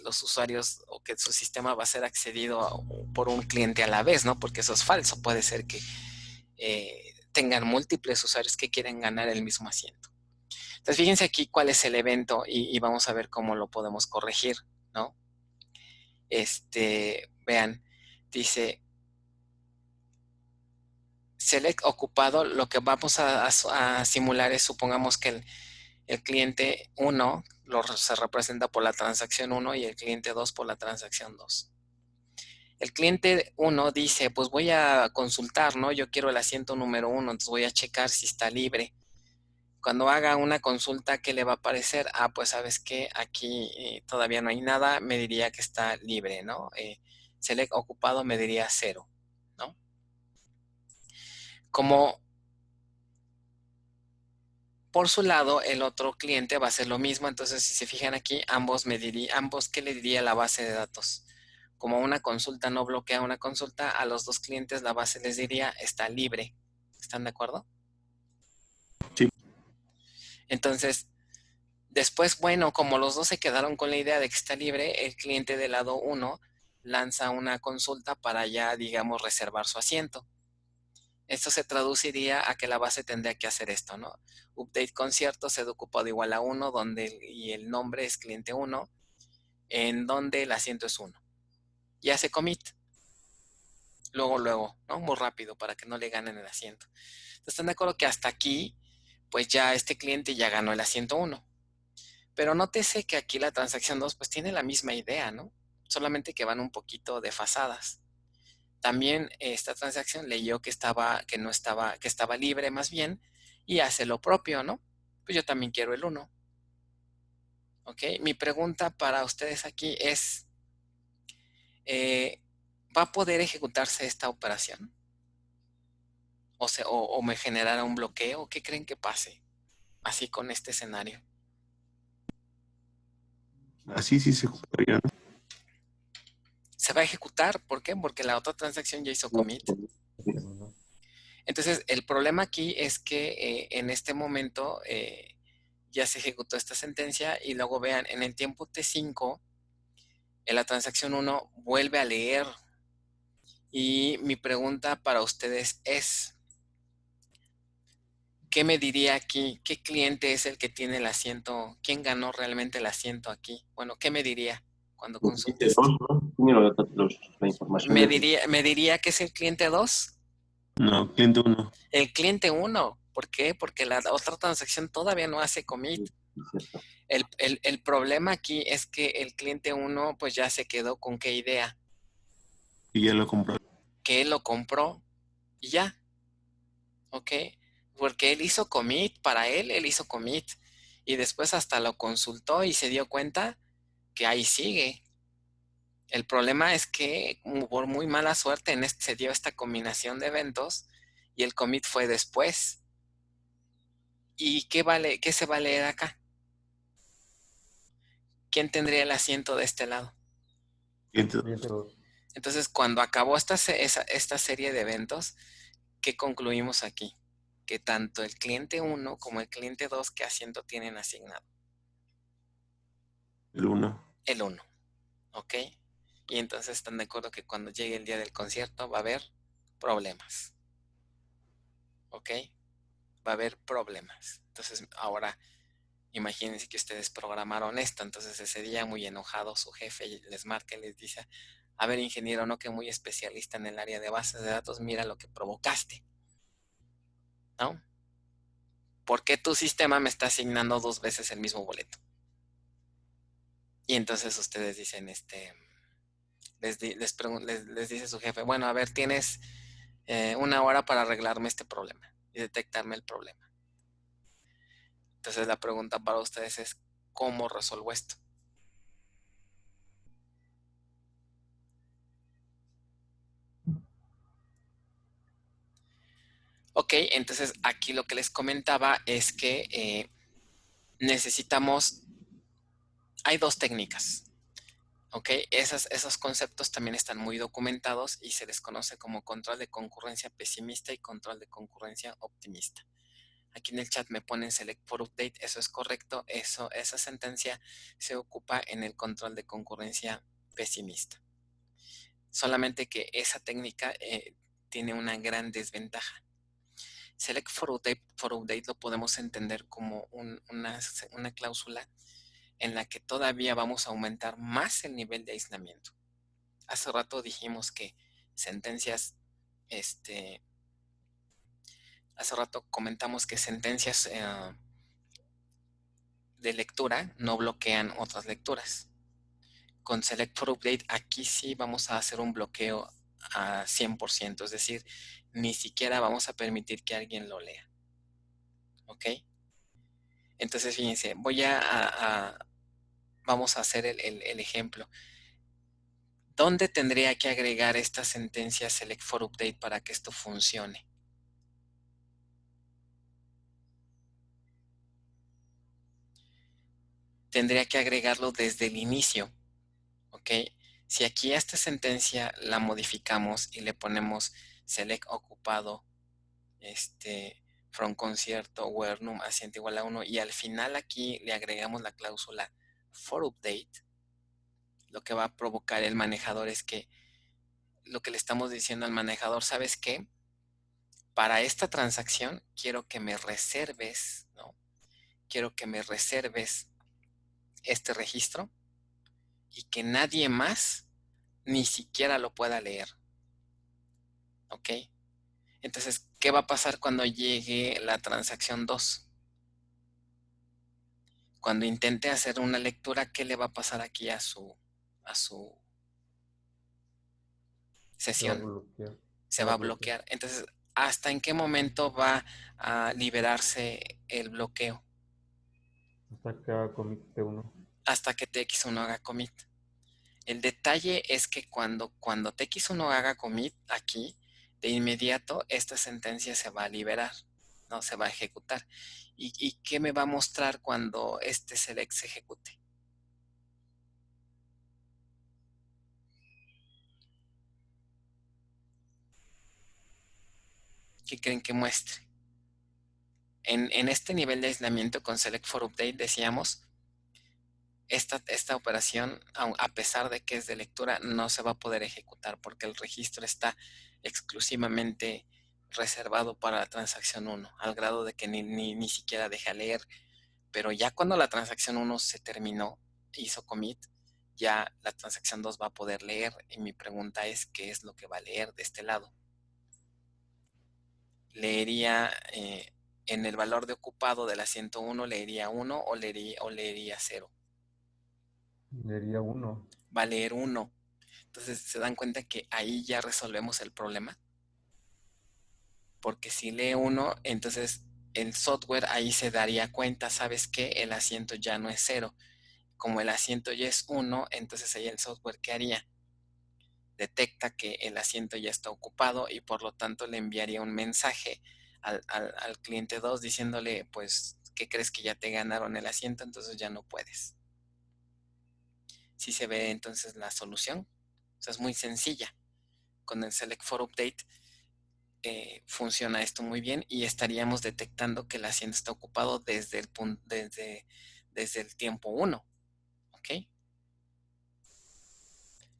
los usuarios o que su sistema va a ser accedido por un cliente a la vez, ¿no? Porque eso es falso. Puede ser que tengan múltiples usuarios que quieren ganar el mismo asiento. Entonces, fíjense aquí cuál es el evento y vamos a ver cómo lo podemos corregir, ¿no? Vean, dice select ocupado. Lo que vamos a simular es, supongamos que el cliente 1 se representa por la transacción 1 y el cliente 2 por la transacción 2. El cliente 1 dice, pues voy a consultar, ¿no? Yo quiero el asiento número 1, entonces voy a checar si está libre. Cuando haga una consulta, ¿qué le va a aparecer? Ah, pues sabes que aquí todavía no hay nada, me diría que está libre, ¿no? Select ocupado me diría 0, ¿no? Como por su lado, el otro cliente va a hacer lo mismo. Entonces, si se fijan aquí, ambos, ¿qué le diría la base de datos? Como una consulta no bloquea una consulta, a los dos clientes la base les diría está libre. ¿Están de acuerdo? Sí. Entonces, después, bueno, como los dos se quedaron con la idea de que está libre, el cliente del lado 1 lanza una consulta para ya, digamos, reservar su asiento. Esto se traduciría a que la base tendría que hacer esto, ¿no? Update concierto sed ocupado igual a 1, y el nombre es cliente 1, en donde el asiento es 1. Y hace commit. Luego, ¿no? Muy rápido para que no le ganen el asiento. Entonces, ¿están de acuerdo que hasta aquí, pues ya este cliente ya ganó el asiento 1? Pero nótese que aquí la transacción 2 pues tiene la misma idea, ¿no? Solamente que van un poquito desfasadas. También esta transacción leyó que estaba libre más bien y hace lo propio, ¿no? Pues yo también quiero el 1. ¿Ok? Mi pregunta para ustedes aquí es, ¿va a poder ejecutarse esta operación? ¿O me generará un bloqueo? ¿Qué creen que pase así con este escenario? Así sí se ejecutaría, ¿no? Se va a ejecutar, ¿por qué? Porque la otra transacción ya hizo commit. Entonces, el problema aquí es que en este momento ya se ejecutó esta sentencia y luego vean, en el tiempo T5, en la transacción 1 vuelve a leer. Y mi pregunta para ustedes es, ¿qué me diría aquí? ¿Qué cliente es el que tiene el asiento? ¿Quién ganó realmente el asiento aquí? Bueno, ¿qué me diría cuando consulte esto? La información ¿Me diría que es el cliente 2? No, cliente 1. El cliente 1. ¿Por qué? Porque la otra transacción todavía no hace commit. El problema aquí es que el cliente 1 pues ya se quedó con qué idea. Y ya lo compró. Que él lo compró y ya. ¿Ok? Porque él hizo commit, para él hizo commit. Y después hasta lo consultó y se dio cuenta que ahí sigue. El problema es que por muy mala suerte se dio esta combinación de eventos y el commit fue después. ¿Y qué se va a leer acá? ¿Quién tendría el asiento de este lado? Cliente 2. Entonces, cuando acabó esta serie de eventos, ¿qué concluimos aquí? Que tanto el cliente 1 como el cliente 2, ¿qué asiento tienen asignado? El 1. El 1. ¿Ok? Y entonces están de acuerdo que cuando llegue el día del concierto va a haber problemas. ¿Ok? Va a haber problemas. Entonces, ahora imagínense que ustedes programaron esto. Entonces, ese día, muy enojado, su jefe les marca y les dice: a ver, ingeniero, no que muy especialista en el área de bases de datos, mira lo que provocaste, ¿no? ¿Por qué tu sistema me está asignando 2 veces el mismo boleto? Y entonces ustedes dicen, les dice su jefe, bueno, a ver, tienes 1 hora para arreglarme este problema y detectarme el problema. Entonces la pregunta para ustedes es, ¿cómo resuelvo esto? Ok, entonces aquí lo que les comentaba es que necesitamos, hay 2 técnicas. ¿Ok? Esos conceptos también están muy documentados y se les conoce como control de concurrencia pesimista y control de concurrencia optimista. Aquí en el chat me ponen select for update, eso es correcto, esa sentencia se ocupa en el control de concurrencia pesimista. Solamente que esa técnica tiene una gran desventaja. Select for update lo podemos entender como una cláusula en la que todavía vamos a aumentar más el nivel de aislamiento. Hace rato dijimos que sentencias, hace rato comentamos que sentencias de lectura no bloquean otras lecturas. Con Select for Update aquí sí vamos a hacer un bloqueo a 100%, es decir, ni siquiera vamos a permitir que alguien lo lea. ¿Ok? Entonces, fíjense, vamos a hacer el ejemplo. ¿Dónde tendría que agregar esta sentencia Select for Update para que esto funcione? Tendría que agregarlo desde el inicio, ¿ok? Si aquí a esta sentencia la modificamos y le ponemos select ocupado, from concierto where num asiente igual a 1 y al final aquí le agregamos la cláusula for update, lo que va a provocar el manejador es que lo que le estamos diciendo al manejador, ¿sabes qué? Para esta transacción quiero que me reserves, ¿no? Quiero que me reserves este registro y que nadie más ni siquiera lo pueda leer. ¿Ok? Entonces, ¿qué va a pasar cuando llegue la transacción 2? Cuando intente hacer una lectura, ¿qué le va a pasar aquí a su sesión? Se va a bloquear. Entonces, ¿hasta en qué momento va a liberarse el bloqueo? Hasta que haga commit T1. Hasta que TX1 haga commit. El detalle es que cuando TX1 haga commit aquí, de inmediato esta sentencia se va a liberar, ¿no? Se va a ejecutar. ¿Y qué me va a mostrar cuando este select se ejecute? ¿Qué creen que muestre? En este nivel de aislamiento con select for update decíamos, esta operación, a pesar de que es de lectura, no se va a poder ejecutar porque el registro está exclusivamente reservado para la transacción 1, al grado de que ni siquiera deja leer. Pero ya cuando la transacción 1 se terminó, hizo commit, ya la transacción 2 va a poder leer. Y mi pregunta es, ¿qué es lo que va a leer de este lado? ¿Leería en el valor de ocupado de la 101, leería 1 o leería 0? Leería 1. Va a leer 1. Entonces, ¿se dan cuenta que ahí ya resolvemos el problema? Porque si lee 1, entonces el software ahí se daría cuenta, ¿sabes qué? El asiento ya no es 0. Como el asiento ya es 1, entonces ahí el software, ¿qué haría? Detecta que el asiento ya está ocupado y por lo tanto le enviaría un mensaje al cliente 2 diciéndole, pues, ¿qué crees que ya te ganaron el asiento? Entonces ya no puedes. ¿Sí se ve entonces la solución? O sea, es muy sencilla. Con el Select for Update funciona esto muy bien y estaríamos detectando que el asiento está ocupado desde el tiempo 1. ¿Ok?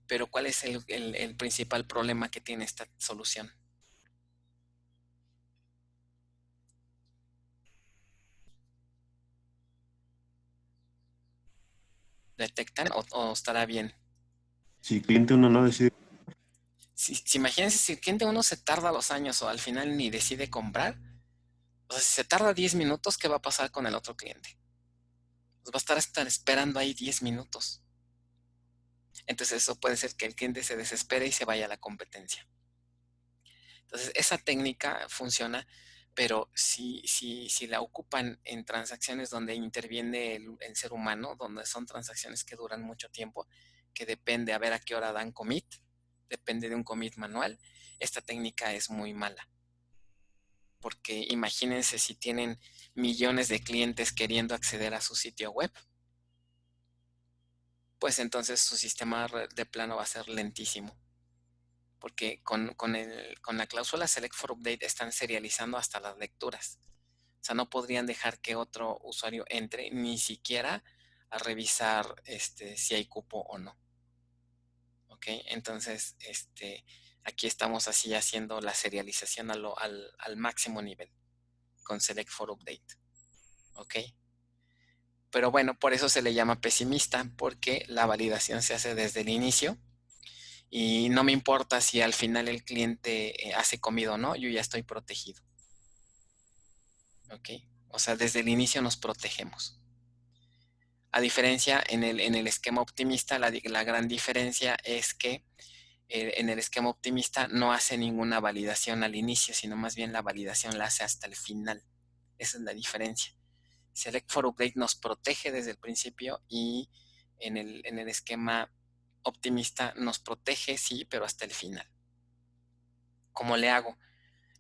Pero ¿cuál es el principal problema que tiene esta solución? ¿Detectan o estará bien? Si el cliente uno no decide, Si imagínense si el cliente 1 se tarda 2 años o al final ni decide comprar, o sea, si se tarda 10 minutos, ¿qué va a pasar con el otro cliente? Pues va a estar esperando ahí 10 minutos. Entonces eso puede ser que el cliente se desespere y se vaya a la competencia. Entonces esa técnica funciona, pero si la ocupan en transacciones donde interviene el ser humano, donde son transacciones que duran mucho tiempo, que depende a ver a qué hora dan commit, depende de un commit manual, esta técnica es muy mala. Porque imagínense si tienen millones de clientes queriendo acceder a su sitio web. pues entonces su sistema de plano va a ser lentísimo. Porque con la cláusula select for update están serializando hasta las lecturas. O sea, no podrían dejar que otro usuario entre ni siquiera a revisar si hay cupo o no. ¿Ok? Entonces, aquí estamos así haciendo la serialización al máximo nivel con select for update. ¿Ok? Pero bueno, por eso se le llama pesimista, porque la validación se hace desde el inicio y no me importa si al final el cliente hace comido o no, yo ya estoy protegido. ¿Ok? O sea, desde el inicio nos protegemos. A diferencia, en el esquema optimista, la gran diferencia es que en el esquema optimista no hace ninguna validación al inicio, sino más bien la validación la hace hasta el final. Esa es la diferencia. Select for Update nos protege desde el principio y en el esquema optimista nos protege, sí, pero hasta el final. ¿Cómo le hago?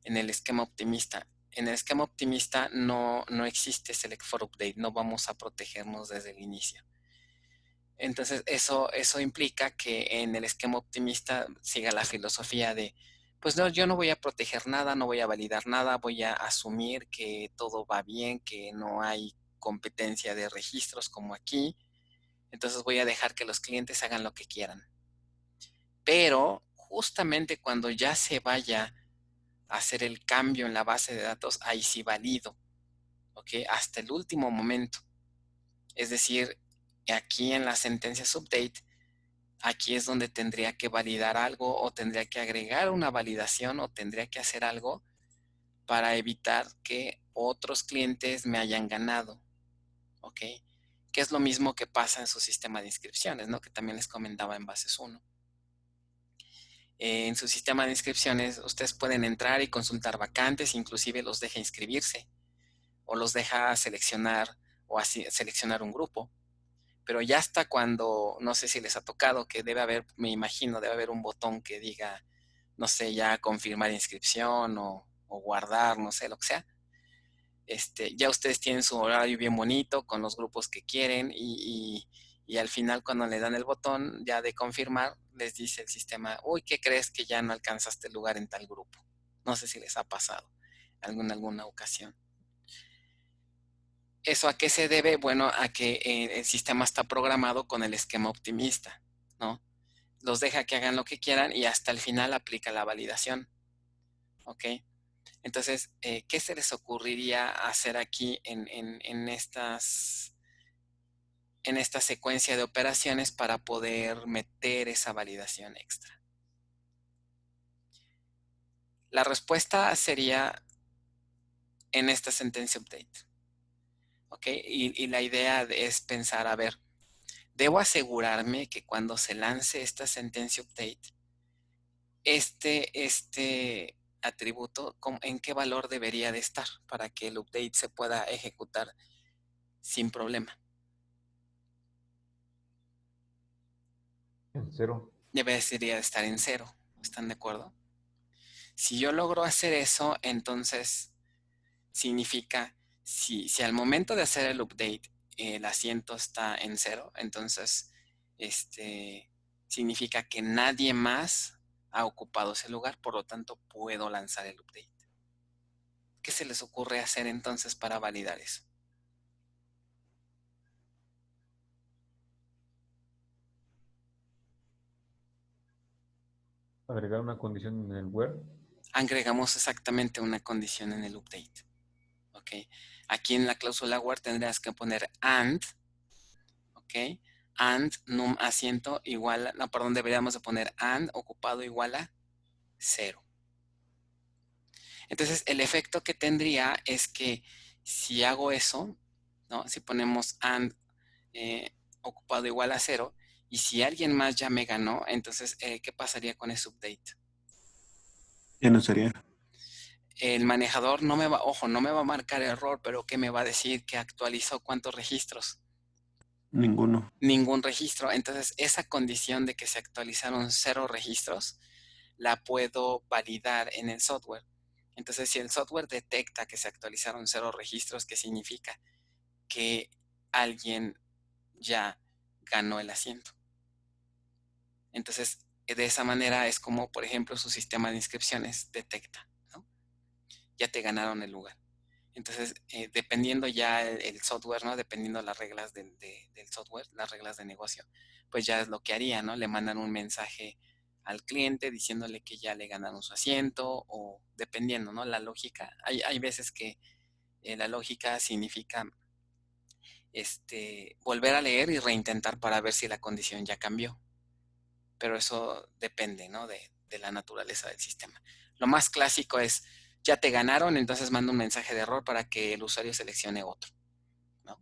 En el esquema optimista. En el esquema optimista no existe Select for Update, no vamos a protegernos desde el inicio. Entonces, eso implica que en el esquema optimista siga la filosofía de, pues no, yo no voy a proteger nada, no voy a validar nada, voy a asumir que todo va bien, que no hay competencia de registros como aquí. Entonces voy a dejar que los clientes hagan lo que quieran. Pero justamente cuando ya se vaya a hacer el cambio en la base de datos, ahí sí valido, ¿ok? Hasta el último momento. Es decir, aquí en las sentencias update, aquí es donde tendría que validar algo o tendría que agregar una validación o tendría que hacer algo para evitar que otros clientes me hayan ganado, ¿ok? Que es lo mismo que pasa en su sistema de inscripciones, ¿no? Que también les comentaba en Bases 1. En su sistema de inscripciones, ustedes pueden entrar y consultar vacantes, inclusive los deja inscribirse o los deja seleccionar o así seleccionar un grupo. Pero ya hasta cuando, no sé si les ha tocado, que debe haber, me imagino, debe haber un botón que diga, no sé, ya confirmar inscripción o guardar, no sé, lo que sea. Ya ustedes tienen su horario bien bonito con los grupos que quieren y al final cuando le dan el botón ya de confirmar, les dice el sistema, uy, ¿qué crees que ya no alcanzaste lugar en tal grupo? No sé si les ha pasado alguna ocasión. ¿Eso a qué se debe? Bueno, a que el sistema está programado con el esquema optimista, ¿no? Los deja que hagan lo que quieran y hasta el final aplica la validación, ¿ok? Entonces, ¿qué se les ocurriría hacer aquí en esta secuencia de operaciones para poder meter esa validación extra? La respuesta sería en esta sentencia update, ¿ok? Y la idea es pensar, a ver, debo asegurarme que cuando se lance esta sentencia update, este atributo, ¿en qué valor debería de estar para que el update se pueda ejecutar sin problema? En 0. Debería de estar en 0. ¿Están de acuerdo? Si yo logro hacer eso, entonces significa, si al momento de hacer el update el asiento está en 0, entonces significa que nadie más ha ocupado ese lugar, por lo tanto puedo lanzar el update. ¿Qué se les ocurre hacer entonces para validar eso? Agregar una condición en el where. Agregamos exactamente una condición en el update. ¿Ok? Aquí en la cláusula where tendrías que poner and, ¿ok? And num asiento igual a, no, perdón, deberíamos de poner and ocupado igual a 0. Entonces, el efecto que tendría es que si hago eso, ¿no? Si ponemos and ocupado igual a 0, y si alguien más ya me ganó, entonces, ¿qué pasaría con ese update? Ya no sería. El manejador no me va a marcar error, pero ¿qué me va a decir? Que actualizó cuántos registros. Ninguno. Ningún registro. Entonces, esa condición de que se actualizaron 0 registros, la puedo validar en el software. Entonces, si el software detecta que se actualizaron 0 registros, ¿qué significa? Que alguien ya ganó el asiento. Entonces, de esa manera es como, por ejemplo, su sistema de inscripciones detecta, ¿no? Ya te ganaron el lugar. Entonces, dependiendo ya el software, ¿no? Dependiendo las reglas del software, las reglas de negocio, pues ya es lo que haría, ¿no? Le mandan un mensaje al cliente diciéndole que ya le ganaron su asiento o dependiendo, ¿no? La lógica. Hay veces que la lógica significa volver a leer y reintentar para ver si la condición ya cambió. Pero eso depende, ¿no? De la naturaleza del sistema. Lo más clásico es, ya te ganaron, entonces manda un mensaje de error para que el usuario seleccione otro, ¿no?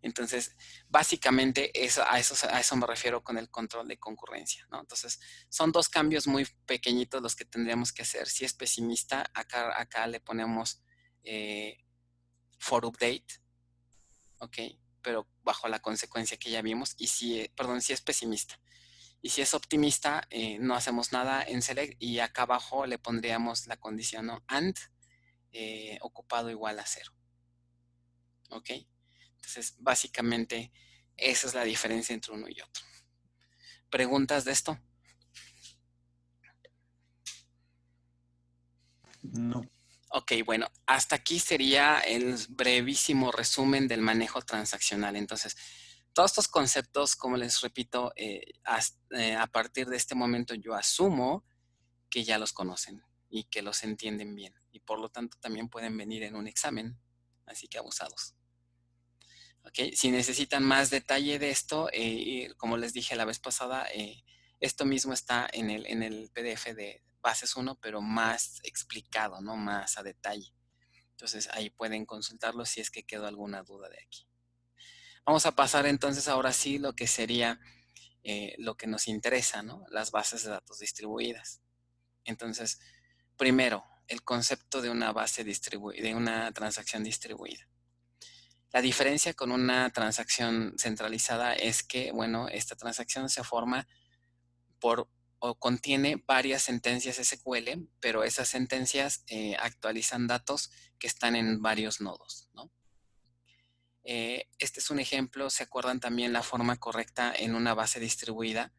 Entonces, básicamente a eso me refiero con el control de concurrencia, ¿no? Entonces, son dos cambios muy pequeñitos los que tendríamos que hacer. Si es pesimista, acá le ponemos for update, ¿ok? Pero bajo la consecuencia que ya vimos. Y si es pesimista. Y si es optimista, no hacemos nada en select y acá abajo le pondríamos la condición, ¿no? And ocupado igual a 0. ¿Ok? Entonces, básicamente, esa es la diferencia entre uno y otro. ¿Preguntas de esto? No. Ok, bueno, hasta aquí sería el brevísimo resumen del manejo transaccional. Entonces, todos estos conceptos, como les repito, a partir de este momento yo asumo que ya los conocen y que los entienden bien. Y por lo tanto también pueden venir en un examen. Así que abusados. ¿Ok? Si necesitan más detalle de esto, como les dije la vez pasada, esto mismo está en el PDF de Bases 1, pero más explicado, ¿no? Más a detalle. Entonces ahí pueden consultarlo si es que quedó alguna duda de aquí. Vamos a pasar entonces ahora sí lo que sería lo que nos interesa, ¿no? Las bases de datos distribuidas. Entonces, primero, el concepto de una base distribuida, de una transacción distribuida. La diferencia con una transacción centralizada es que, bueno, esta transacción se forma o contiene varias sentencias SQL, pero esas sentencias actualizan datos que están en varios nodos, ¿no? Este es un ejemplo, ¿se acuerdan también la forma correcta en una base distribuida?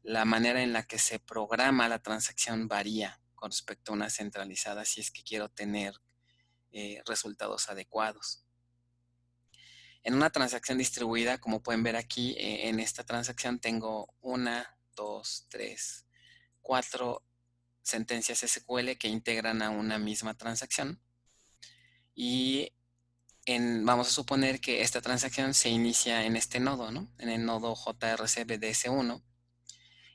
La manera en la que se programa la transacción varía con respecto a una centralizada si es que quiero tener resultados adecuados. En una transacción distribuida, como pueden ver aquí, en esta transacción tengo 1, 2, 3, 4 sentencias SQL que integran a una misma transacción. Y vamos a suponer que esta transacción se inicia en este nodo, ¿no? En el nodo JRC-BDS1.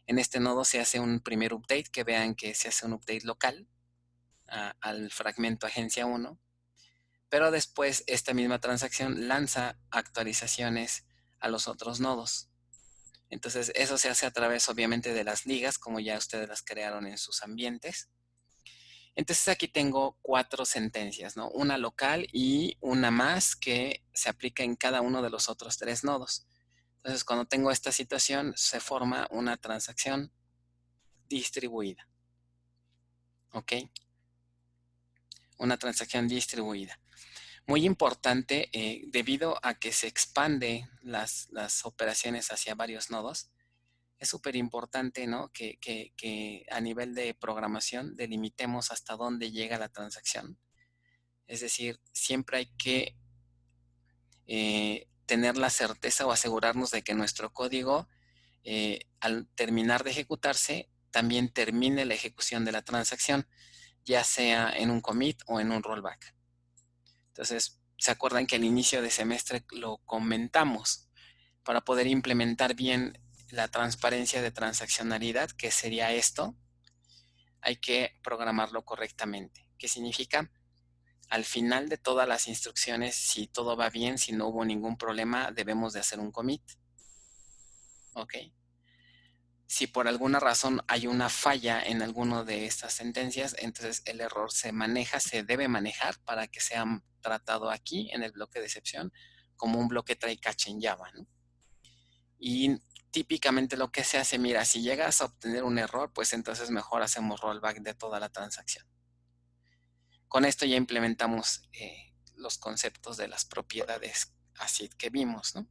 En este nodo se hace un primer update, que vean que se hace un update local al fragmento agencia 1. Pero después esta misma transacción lanza actualizaciones a los otros nodos. Entonces eso se hace a través obviamente de las ligas, como ya ustedes las crearon en sus ambientes. Entonces aquí tengo 4 sentencias, ¿no? Una local y una más que se aplica en cada uno de los otros 3 nodos. Entonces cuando tengo esta situación se forma una transacción distribuida. ¿Ok? Una transacción distribuida. Muy importante, debido a que se expande las operaciones hacia varios nodos, es súper importante, ¿no? Que a nivel de programación delimitemos hasta dónde llega la transacción. Es decir, siempre hay que tener la certeza o asegurarnos de que nuestro código, al terminar de ejecutarse, también termine la ejecución de la transacción, ya sea en un commit o en un rollback. Entonces, ¿se acuerdan que al inicio de semestre lo comentamos? Para poder implementar bien la transparencia de transaccionalidad, que sería esto, hay que programarlo correctamente. ¿Qué significa? Al final de todas las instrucciones, si todo va bien, si no hubo ningún problema, debemos de hacer un commit. ¿Ok? Si por alguna razón hay una falla en alguna de estas sentencias, entonces el error se debe manejar para que sea tratado aquí en el bloque de excepción como un bloque try catch en Java, ¿no? Y típicamente lo que se hace, mira, si llegas a obtener un error, pues entonces mejor hacemos rollback de toda la transacción. Con esto ya implementamos los conceptos de las propiedades ACID que vimos, ¿no?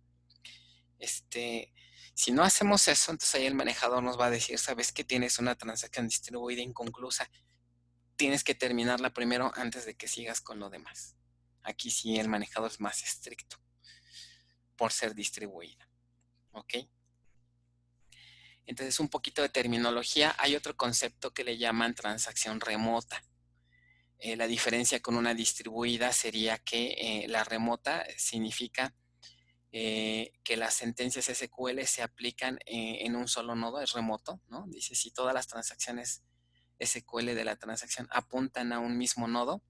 Si no hacemos eso, entonces ahí el manejador nos va a decir, sabes que tienes una transacción distribuida inconclusa, tienes que terminarla primero antes de que sigas con lo demás. Aquí sí el manejador es más estricto por ser distribuida. ¿Ok? Entonces, un poquito de terminología. Hay otro concepto que le llaman transacción remota. La diferencia con una distribuida sería que la remota significa que las sentencias SQL se aplican en un solo nodo, es remoto, ¿no? Dice, si todas las transacciones SQL de la transacción apuntan a un mismo nodo,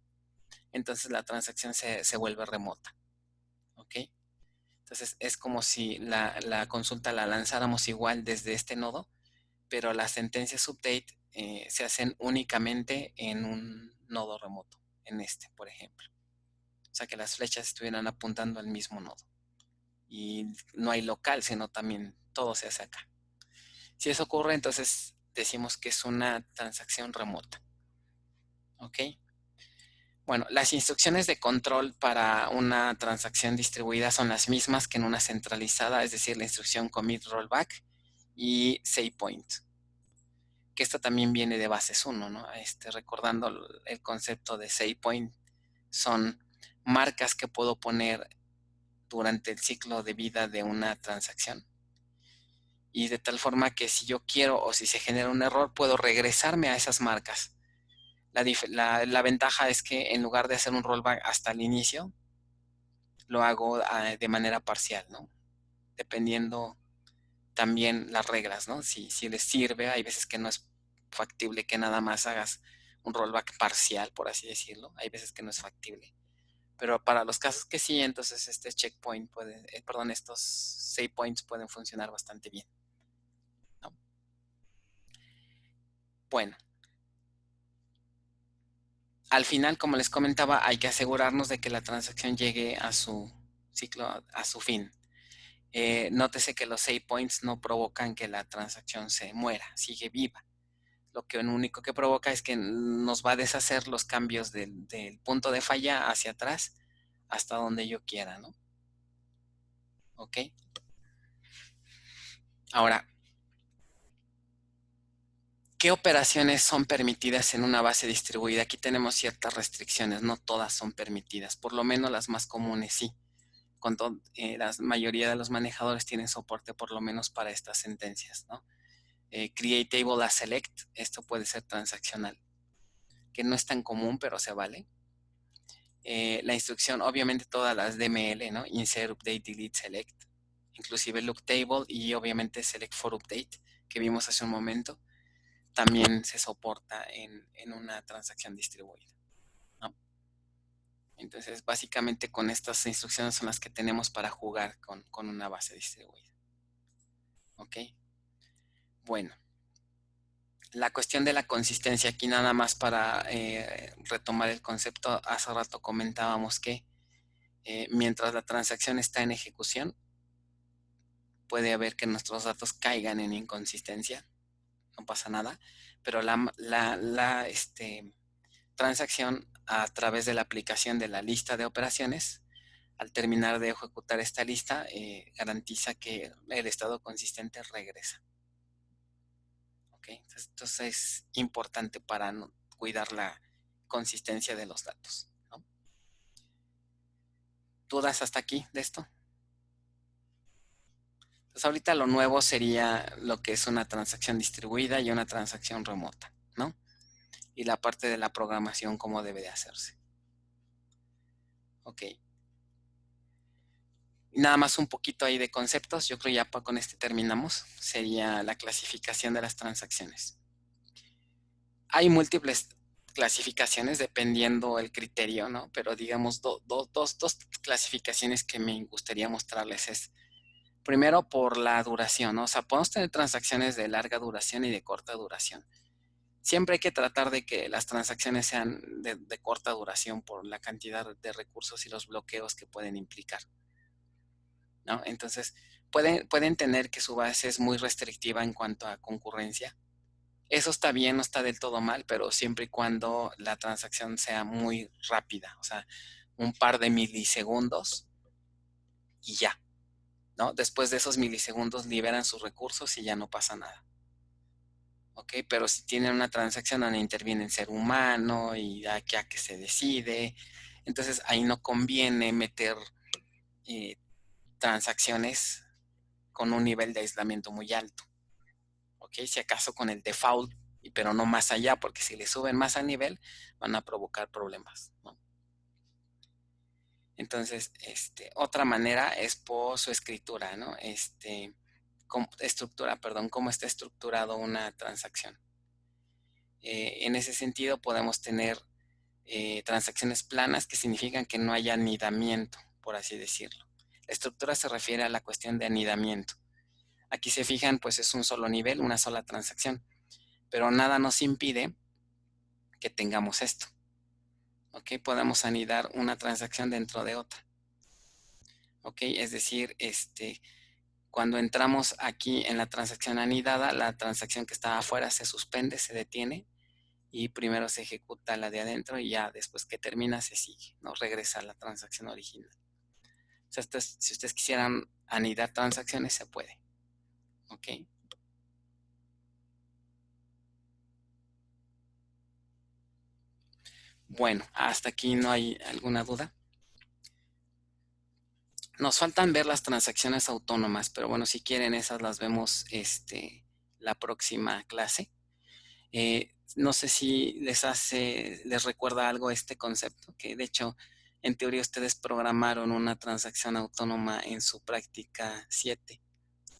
entonces la transacción se vuelve remota. ¿Ok? Entonces es como si la consulta la lanzáramos igual desde este nodo, pero las sentencias update se hacen únicamente en un nodo remoto, en por ejemplo. O sea, que las flechas estuvieran apuntando al mismo nodo. Y no hay local, sino también todo se hace acá. Si eso ocurre, entonces decimos que es una transacción remota. ¿Ok? Bueno, las instrucciones de control para una transacción distribuida son las mismas que en una centralizada, es decir, la instrucción commit rollback y save point. Que esto también viene de bases 1, ¿no? Recordando el concepto de save point, son marcas que puedo poner durante el ciclo de vida de una transacción. Y de tal forma que si yo quiero o si se genera un error, puedo regresarme a esas marcas. La ventaja es que en lugar de hacer un rollback hasta el inicio, lo hago de manera parcial, ¿no? Dependiendo también las reglas, ¿no? Si les sirve, hay veces que no es factible que nada más hagas un rollback parcial, por así decirlo. Hay veces que no es factible. Pero para los casos que sí, entonces checkpoint estos save points pueden funcionar bastante bien, ¿no? Bueno. Al final, como les comentaba, hay que asegurarnos de que la transacción llegue a su ciclo, a su fin. Nótese que los save points no provocan que la transacción se muera, sigue viva. Lo único que provoca es que nos va a deshacer los cambios del punto de falla hacia atrás hasta donde yo quiera, ¿no? ¿Ok? Ahora, ¿qué operaciones son permitidas en una base distribuida? Aquí tenemos ciertas restricciones, no todas son permitidas, por lo menos las más comunes sí. La mayoría de los manejadores tienen soporte por lo menos para estas sentencias, ¿no? Create table as select, esto puede ser transaccional, que no es tan común, pero se vale. La instrucción, obviamente todas las DML, ¿no? Insert, update, delete, select, inclusive look table y obviamente select for update, que vimos hace un momento, también se soporta en una transacción distribuida, ¿no? Entonces, básicamente con estas instrucciones son las que tenemos para jugar con una base distribuida. ¿Ok? Bueno, la cuestión de la consistencia, aquí nada más para retomar el concepto, hace rato comentábamos que mientras la transacción está en ejecución, puede haber que nuestros datos caigan en inconsistencia, no pasa nada, pero la transacción a través de la aplicación de la lista de operaciones, al terminar de ejecutar esta lista, garantiza que el estado consistente regresa. ¿Okay? Entonces es importante para cuidar la consistencia de los datos, ¿no? ¿Dudas hasta aquí de esto? Entonces ahorita lo nuevo sería lo que es una transacción distribuida y una transacción remota, ¿no? Y la parte de la programación, cómo debe de hacerse. Ok. Nada más un poquito ahí de conceptos. Yo creo ya con este terminamos. Sería la clasificación de las transacciones. Hay múltiples clasificaciones dependiendo el criterio, ¿no? Pero digamos dos clasificaciones que me gustaría mostrarles es, primero por la duración, ¿no? O sea, podemos tener transacciones de larga duración y de corta duración. Siempre hay que tratar de que las transacciones sean de corta duración por la cantidad de recursos y los bloqueos que pueden implicar, ¿no? Entonces, pueden tener que su base es muy restrictiva en cuanto a concurrencia. Eso está bien, no está del todo mal, pero siempre y cuando la transacción sea muy rápida, o sea, un par de milisegundos y ya, ¿no? Después de esos milisegundos liberan sus recursos y ya no pasa nada. ¿Ok? Pero si tienen una transacción donde interviene el ser humano y aquí a que se decide, entonces ahí no conviene meter transacciones con un nivel de aislamiento muy alto. ¿Ok? Si acaso con el default, pero no más allá, porque si le suben más al nivel, van a provocar problemas, ¿no? Entonces, otra manera es por su escritura, ¿no? Cómo está estructurado una transacción. En ese sentido, podemos tener transacciones planas, que significan que no hay anidamiento, por así decirlo. La estructura se refiere a la cuestión de anidamiento. Aquí se fijan, pues es un solo nivel, una sola transacción, pero nada nos impide que tengamos esto. ¿Ok? Podemos anidar una transacción dentro de otra. ¿Ok? Es decir, cuando entramos aquí en la transacción anidada, la transacción que estaba afuera se suspende, se detiene, y primero se ejecuta la de adentro y ya después que termina se sigue, ¿no? Regresa a la transacción original. O sea, si ustedes quisieran anidar transacciones, se puede. ¿Ok? Bueno, hasta aquí no hay alguna duda. Nos faltan ver las transacciones autónomas, pero bueno, si quieren esas las vemos la próxima clase. No sé si les recuerda algo este concepto, que de hecho, en teoría ustedes programaron una transacción autónoma en su práctica 7.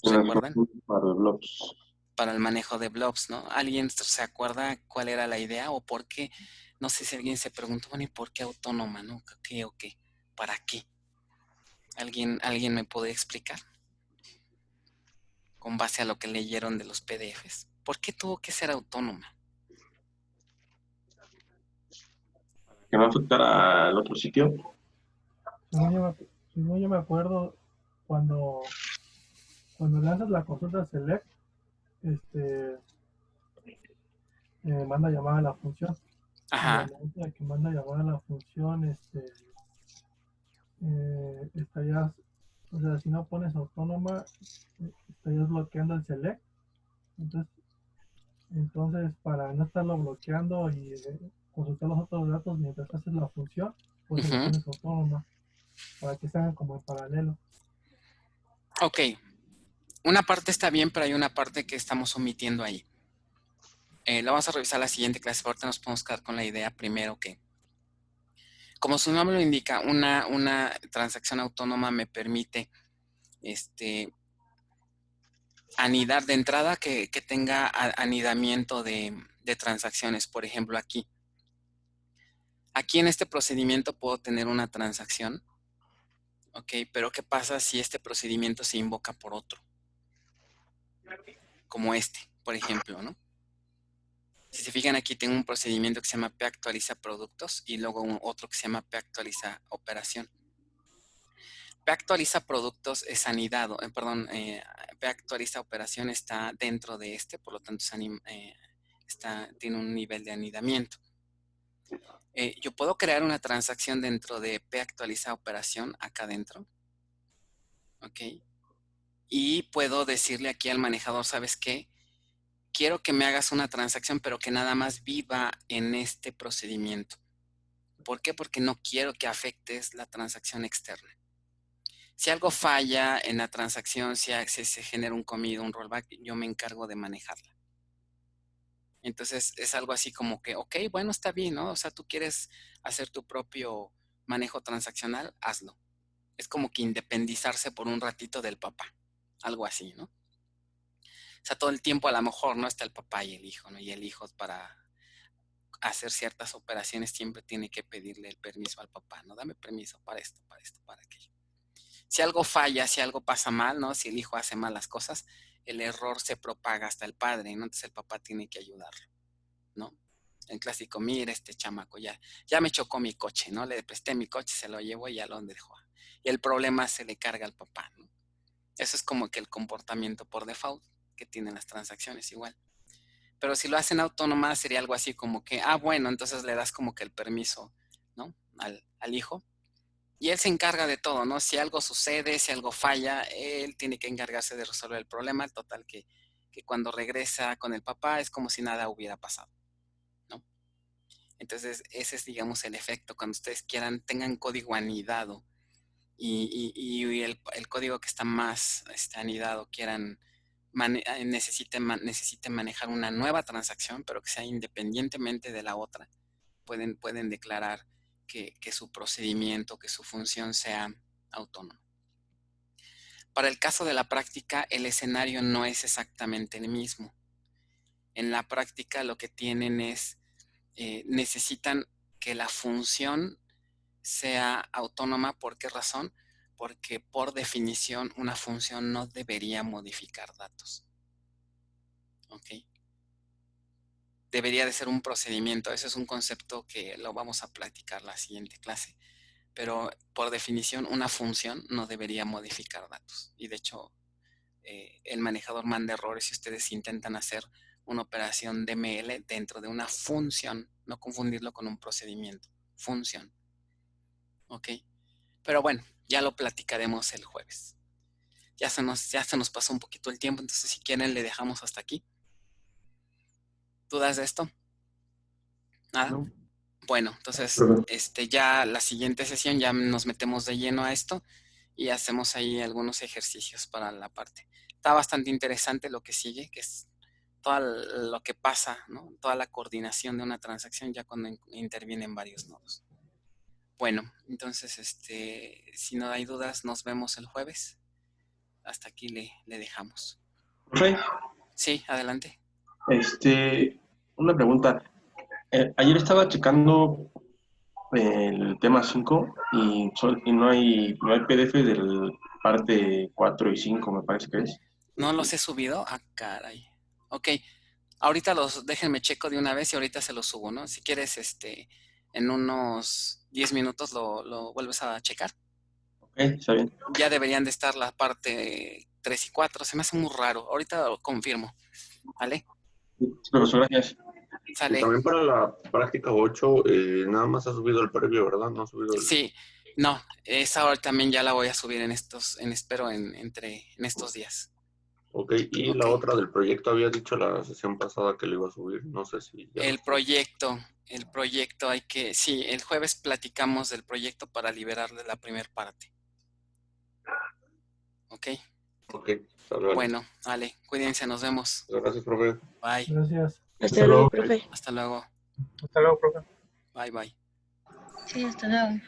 ¿Recuerdan? Para los blobs. Para el manejo de blobs, ¿no? ¿Alguien se acuerda cuál era la idea o por qué? No sé si alguien se preguntó, bueno, ¿y por qué autónoma, no? ¿Qué o qué? ¿Para qué? ¿Alguien me puede explicar? Con base a lo que leyeron de los PDFs. ¿Por qué tuvo que ser autónoma? Que no afectara al otro sitio. Según yo me acuerdo, cuando lanzas la consulta select, manda llamada a la función. Ajá. En el momento de que manda llamada a la función, estarías, o sea, si no pones autónoma, estarías bloqueando el select. Entonces, para no estarlo bloqueando y consultar los otros datos mientras haces la función, pues lo pones autónoma, para que se hagan como en paralelo. Ok. Una parte está bien, pero hay una parte que estamos omitiendo ahí. La vamos a revisar la siguiente clase, ahorita nos podemos quedar con la idea primero que, como su nombre lo indica, una transacción autónoma me permite anidar de entrada, que tenga anidamiento de transacciones. Por ejemplo, aquí en este procedimiento puedo tener una transacción, ¿ok? Pero ¿qué pasa si este procedimiento se invoca por otro? Como por ejemplo, ¿no? Si se fijan aquí, tengo un procedimiento que se llama P actualiza productos y luego otro que se llama P actualiza operación. P actualiza productos es anidado, P actualiza operación está dentro de por lo tanto tiene un nivel de anidamiento. Yo puedo crear una transacción dentro de P actualiza operación acá adentro. ¿Ok? Y puedo decirle aquí al manejador, ¿sabes qué? Quiero que me hagas una transacción, pero que nada más viva en este procedimiento. ¿Por qué? Porque no quiero que afectes la transacción externa. Si algo falla en la transacción, si se genera un commit, un rollback, yo me encargo de manejarla. Entonces es algo así como que, ok, bueno, está bien, ¿no? O sea, tú quieres hacer tu propio manejo transaccional, hazlo. Es como que independizarse por un ratito del papá, algo así, ¿no? O sea, todo el tiempo a lo mejor no está el papá y el hijo, ¿no? Y el hijo para hacer ciertas operaciones siempre tiene que pedirle el permiso al papá, ¿no? Dame permiso para esto, para aquello. Si algo falla, si algo pasa mal, ¿no? Si el hijo hace malas cosas, el error se propaga hasta el padre, ¿no? Entonces el papá tiene que ayudarlo, ¿no? El clásico, mira este chamaco, ya me chocó mi coche, ¿no? Le presté mi coche, se lo llevo y ya lo dejó. Y el problema se le carga al papá, ¿no? Eso es como que el comportamiento por default que tienen las transacciones igual. Pero si lo hacen autónomas sería algo así como que, bueno, entonces le das como que el permiso, ¿no? Al hijo Y él se encarga de todo, ¿no? Si algo sucede, si algo falla, él tiene que encargarse de resolver el problema. Total que cuando regresa con el papá es como si nada hubiera pasado, ¿no? Entonces, ese es, digamos, el efecto. Cuando ustedes quieran, tengan código anidado y el código que está más anidado quieran necesiten manejar una nueva transacción, pero que sea independientemente de la otra, pueden declarar que su procedimiento, que su función sea autónoma. Para el caso de la práctica, el escenario no es exactamente el mismo. En la práctica lo que tienen es, necesitan que la función sea autónoma. ¿Por qué razón? Porque por definición una función no debería modificar datos. ¿Ok? Debería de ser un procedimiento. Ese es un concepto que lo vamos a platicar la siguiente clase. Pero por definición una función no debería modificar datos. Y de hecho el manejador manda errores si ustedes intentan hacer una operación DML dentro de una función. No confundirlo con un procedimiento. Función. ¿Ok? Pero bueno, ya lo platicaremos el jueves. Ya se nos pasó un poquito el tiempo, entonces si quieren le dejamos hasta aquí. ¿Dudas de esto? ¿Nada? No. Bueno, entonces ya la siguiente sesión ya nos metemos de lleno a esto y hacemos ahí algunos ejercicios para la parte. Está bastante interesante lo que sigue, que es todo lo que pasa, ¿no? Toda la coordinación de una transacción ya cuando intervienen varios nodos. Bueno, entonces, si no hay dudas, nos vemos el jueves. Hasta aquí le dejamos. Profe, Sí, adelante. una pregunta. Ayer estaba checando el tema 5 y no hay PDF del parte 4 y 5, me parece que es. ¿No los he subido? Ah, caray. Ok, ahorita déjenme checo de una vez y ahorita se los subo, ¿no? Si quieres, en unos 10 minutos lo vuelves a checar. Ok, está bien. Ya deberían de estar la parte 3 y 4. Se me hace muy raro. Ahorita lo confirmo. ¿Vale? Sí, profesor, gracias. Y Sale. también para la práctica 8, nada más ha subido el previo, ¿verdad? No ha subido el... Sí, no, esa hora también ya la voy a subir espero en estos días. Ok, y la otra del proyecto había dicho la sesión pasada que le iba a subir, no sé si ya... El proyecto sí, el jueves platicamos del proyecto para liberarle la primera parte. ¿Ok? Ok, vale. Bueno, vale, cuídense, nos vemos. Gracias, profe. Bye. Gracias. Hasta luego, profe. Hasta luego. Hasta luego, profe. Bye, bye. Sí, hasta luego.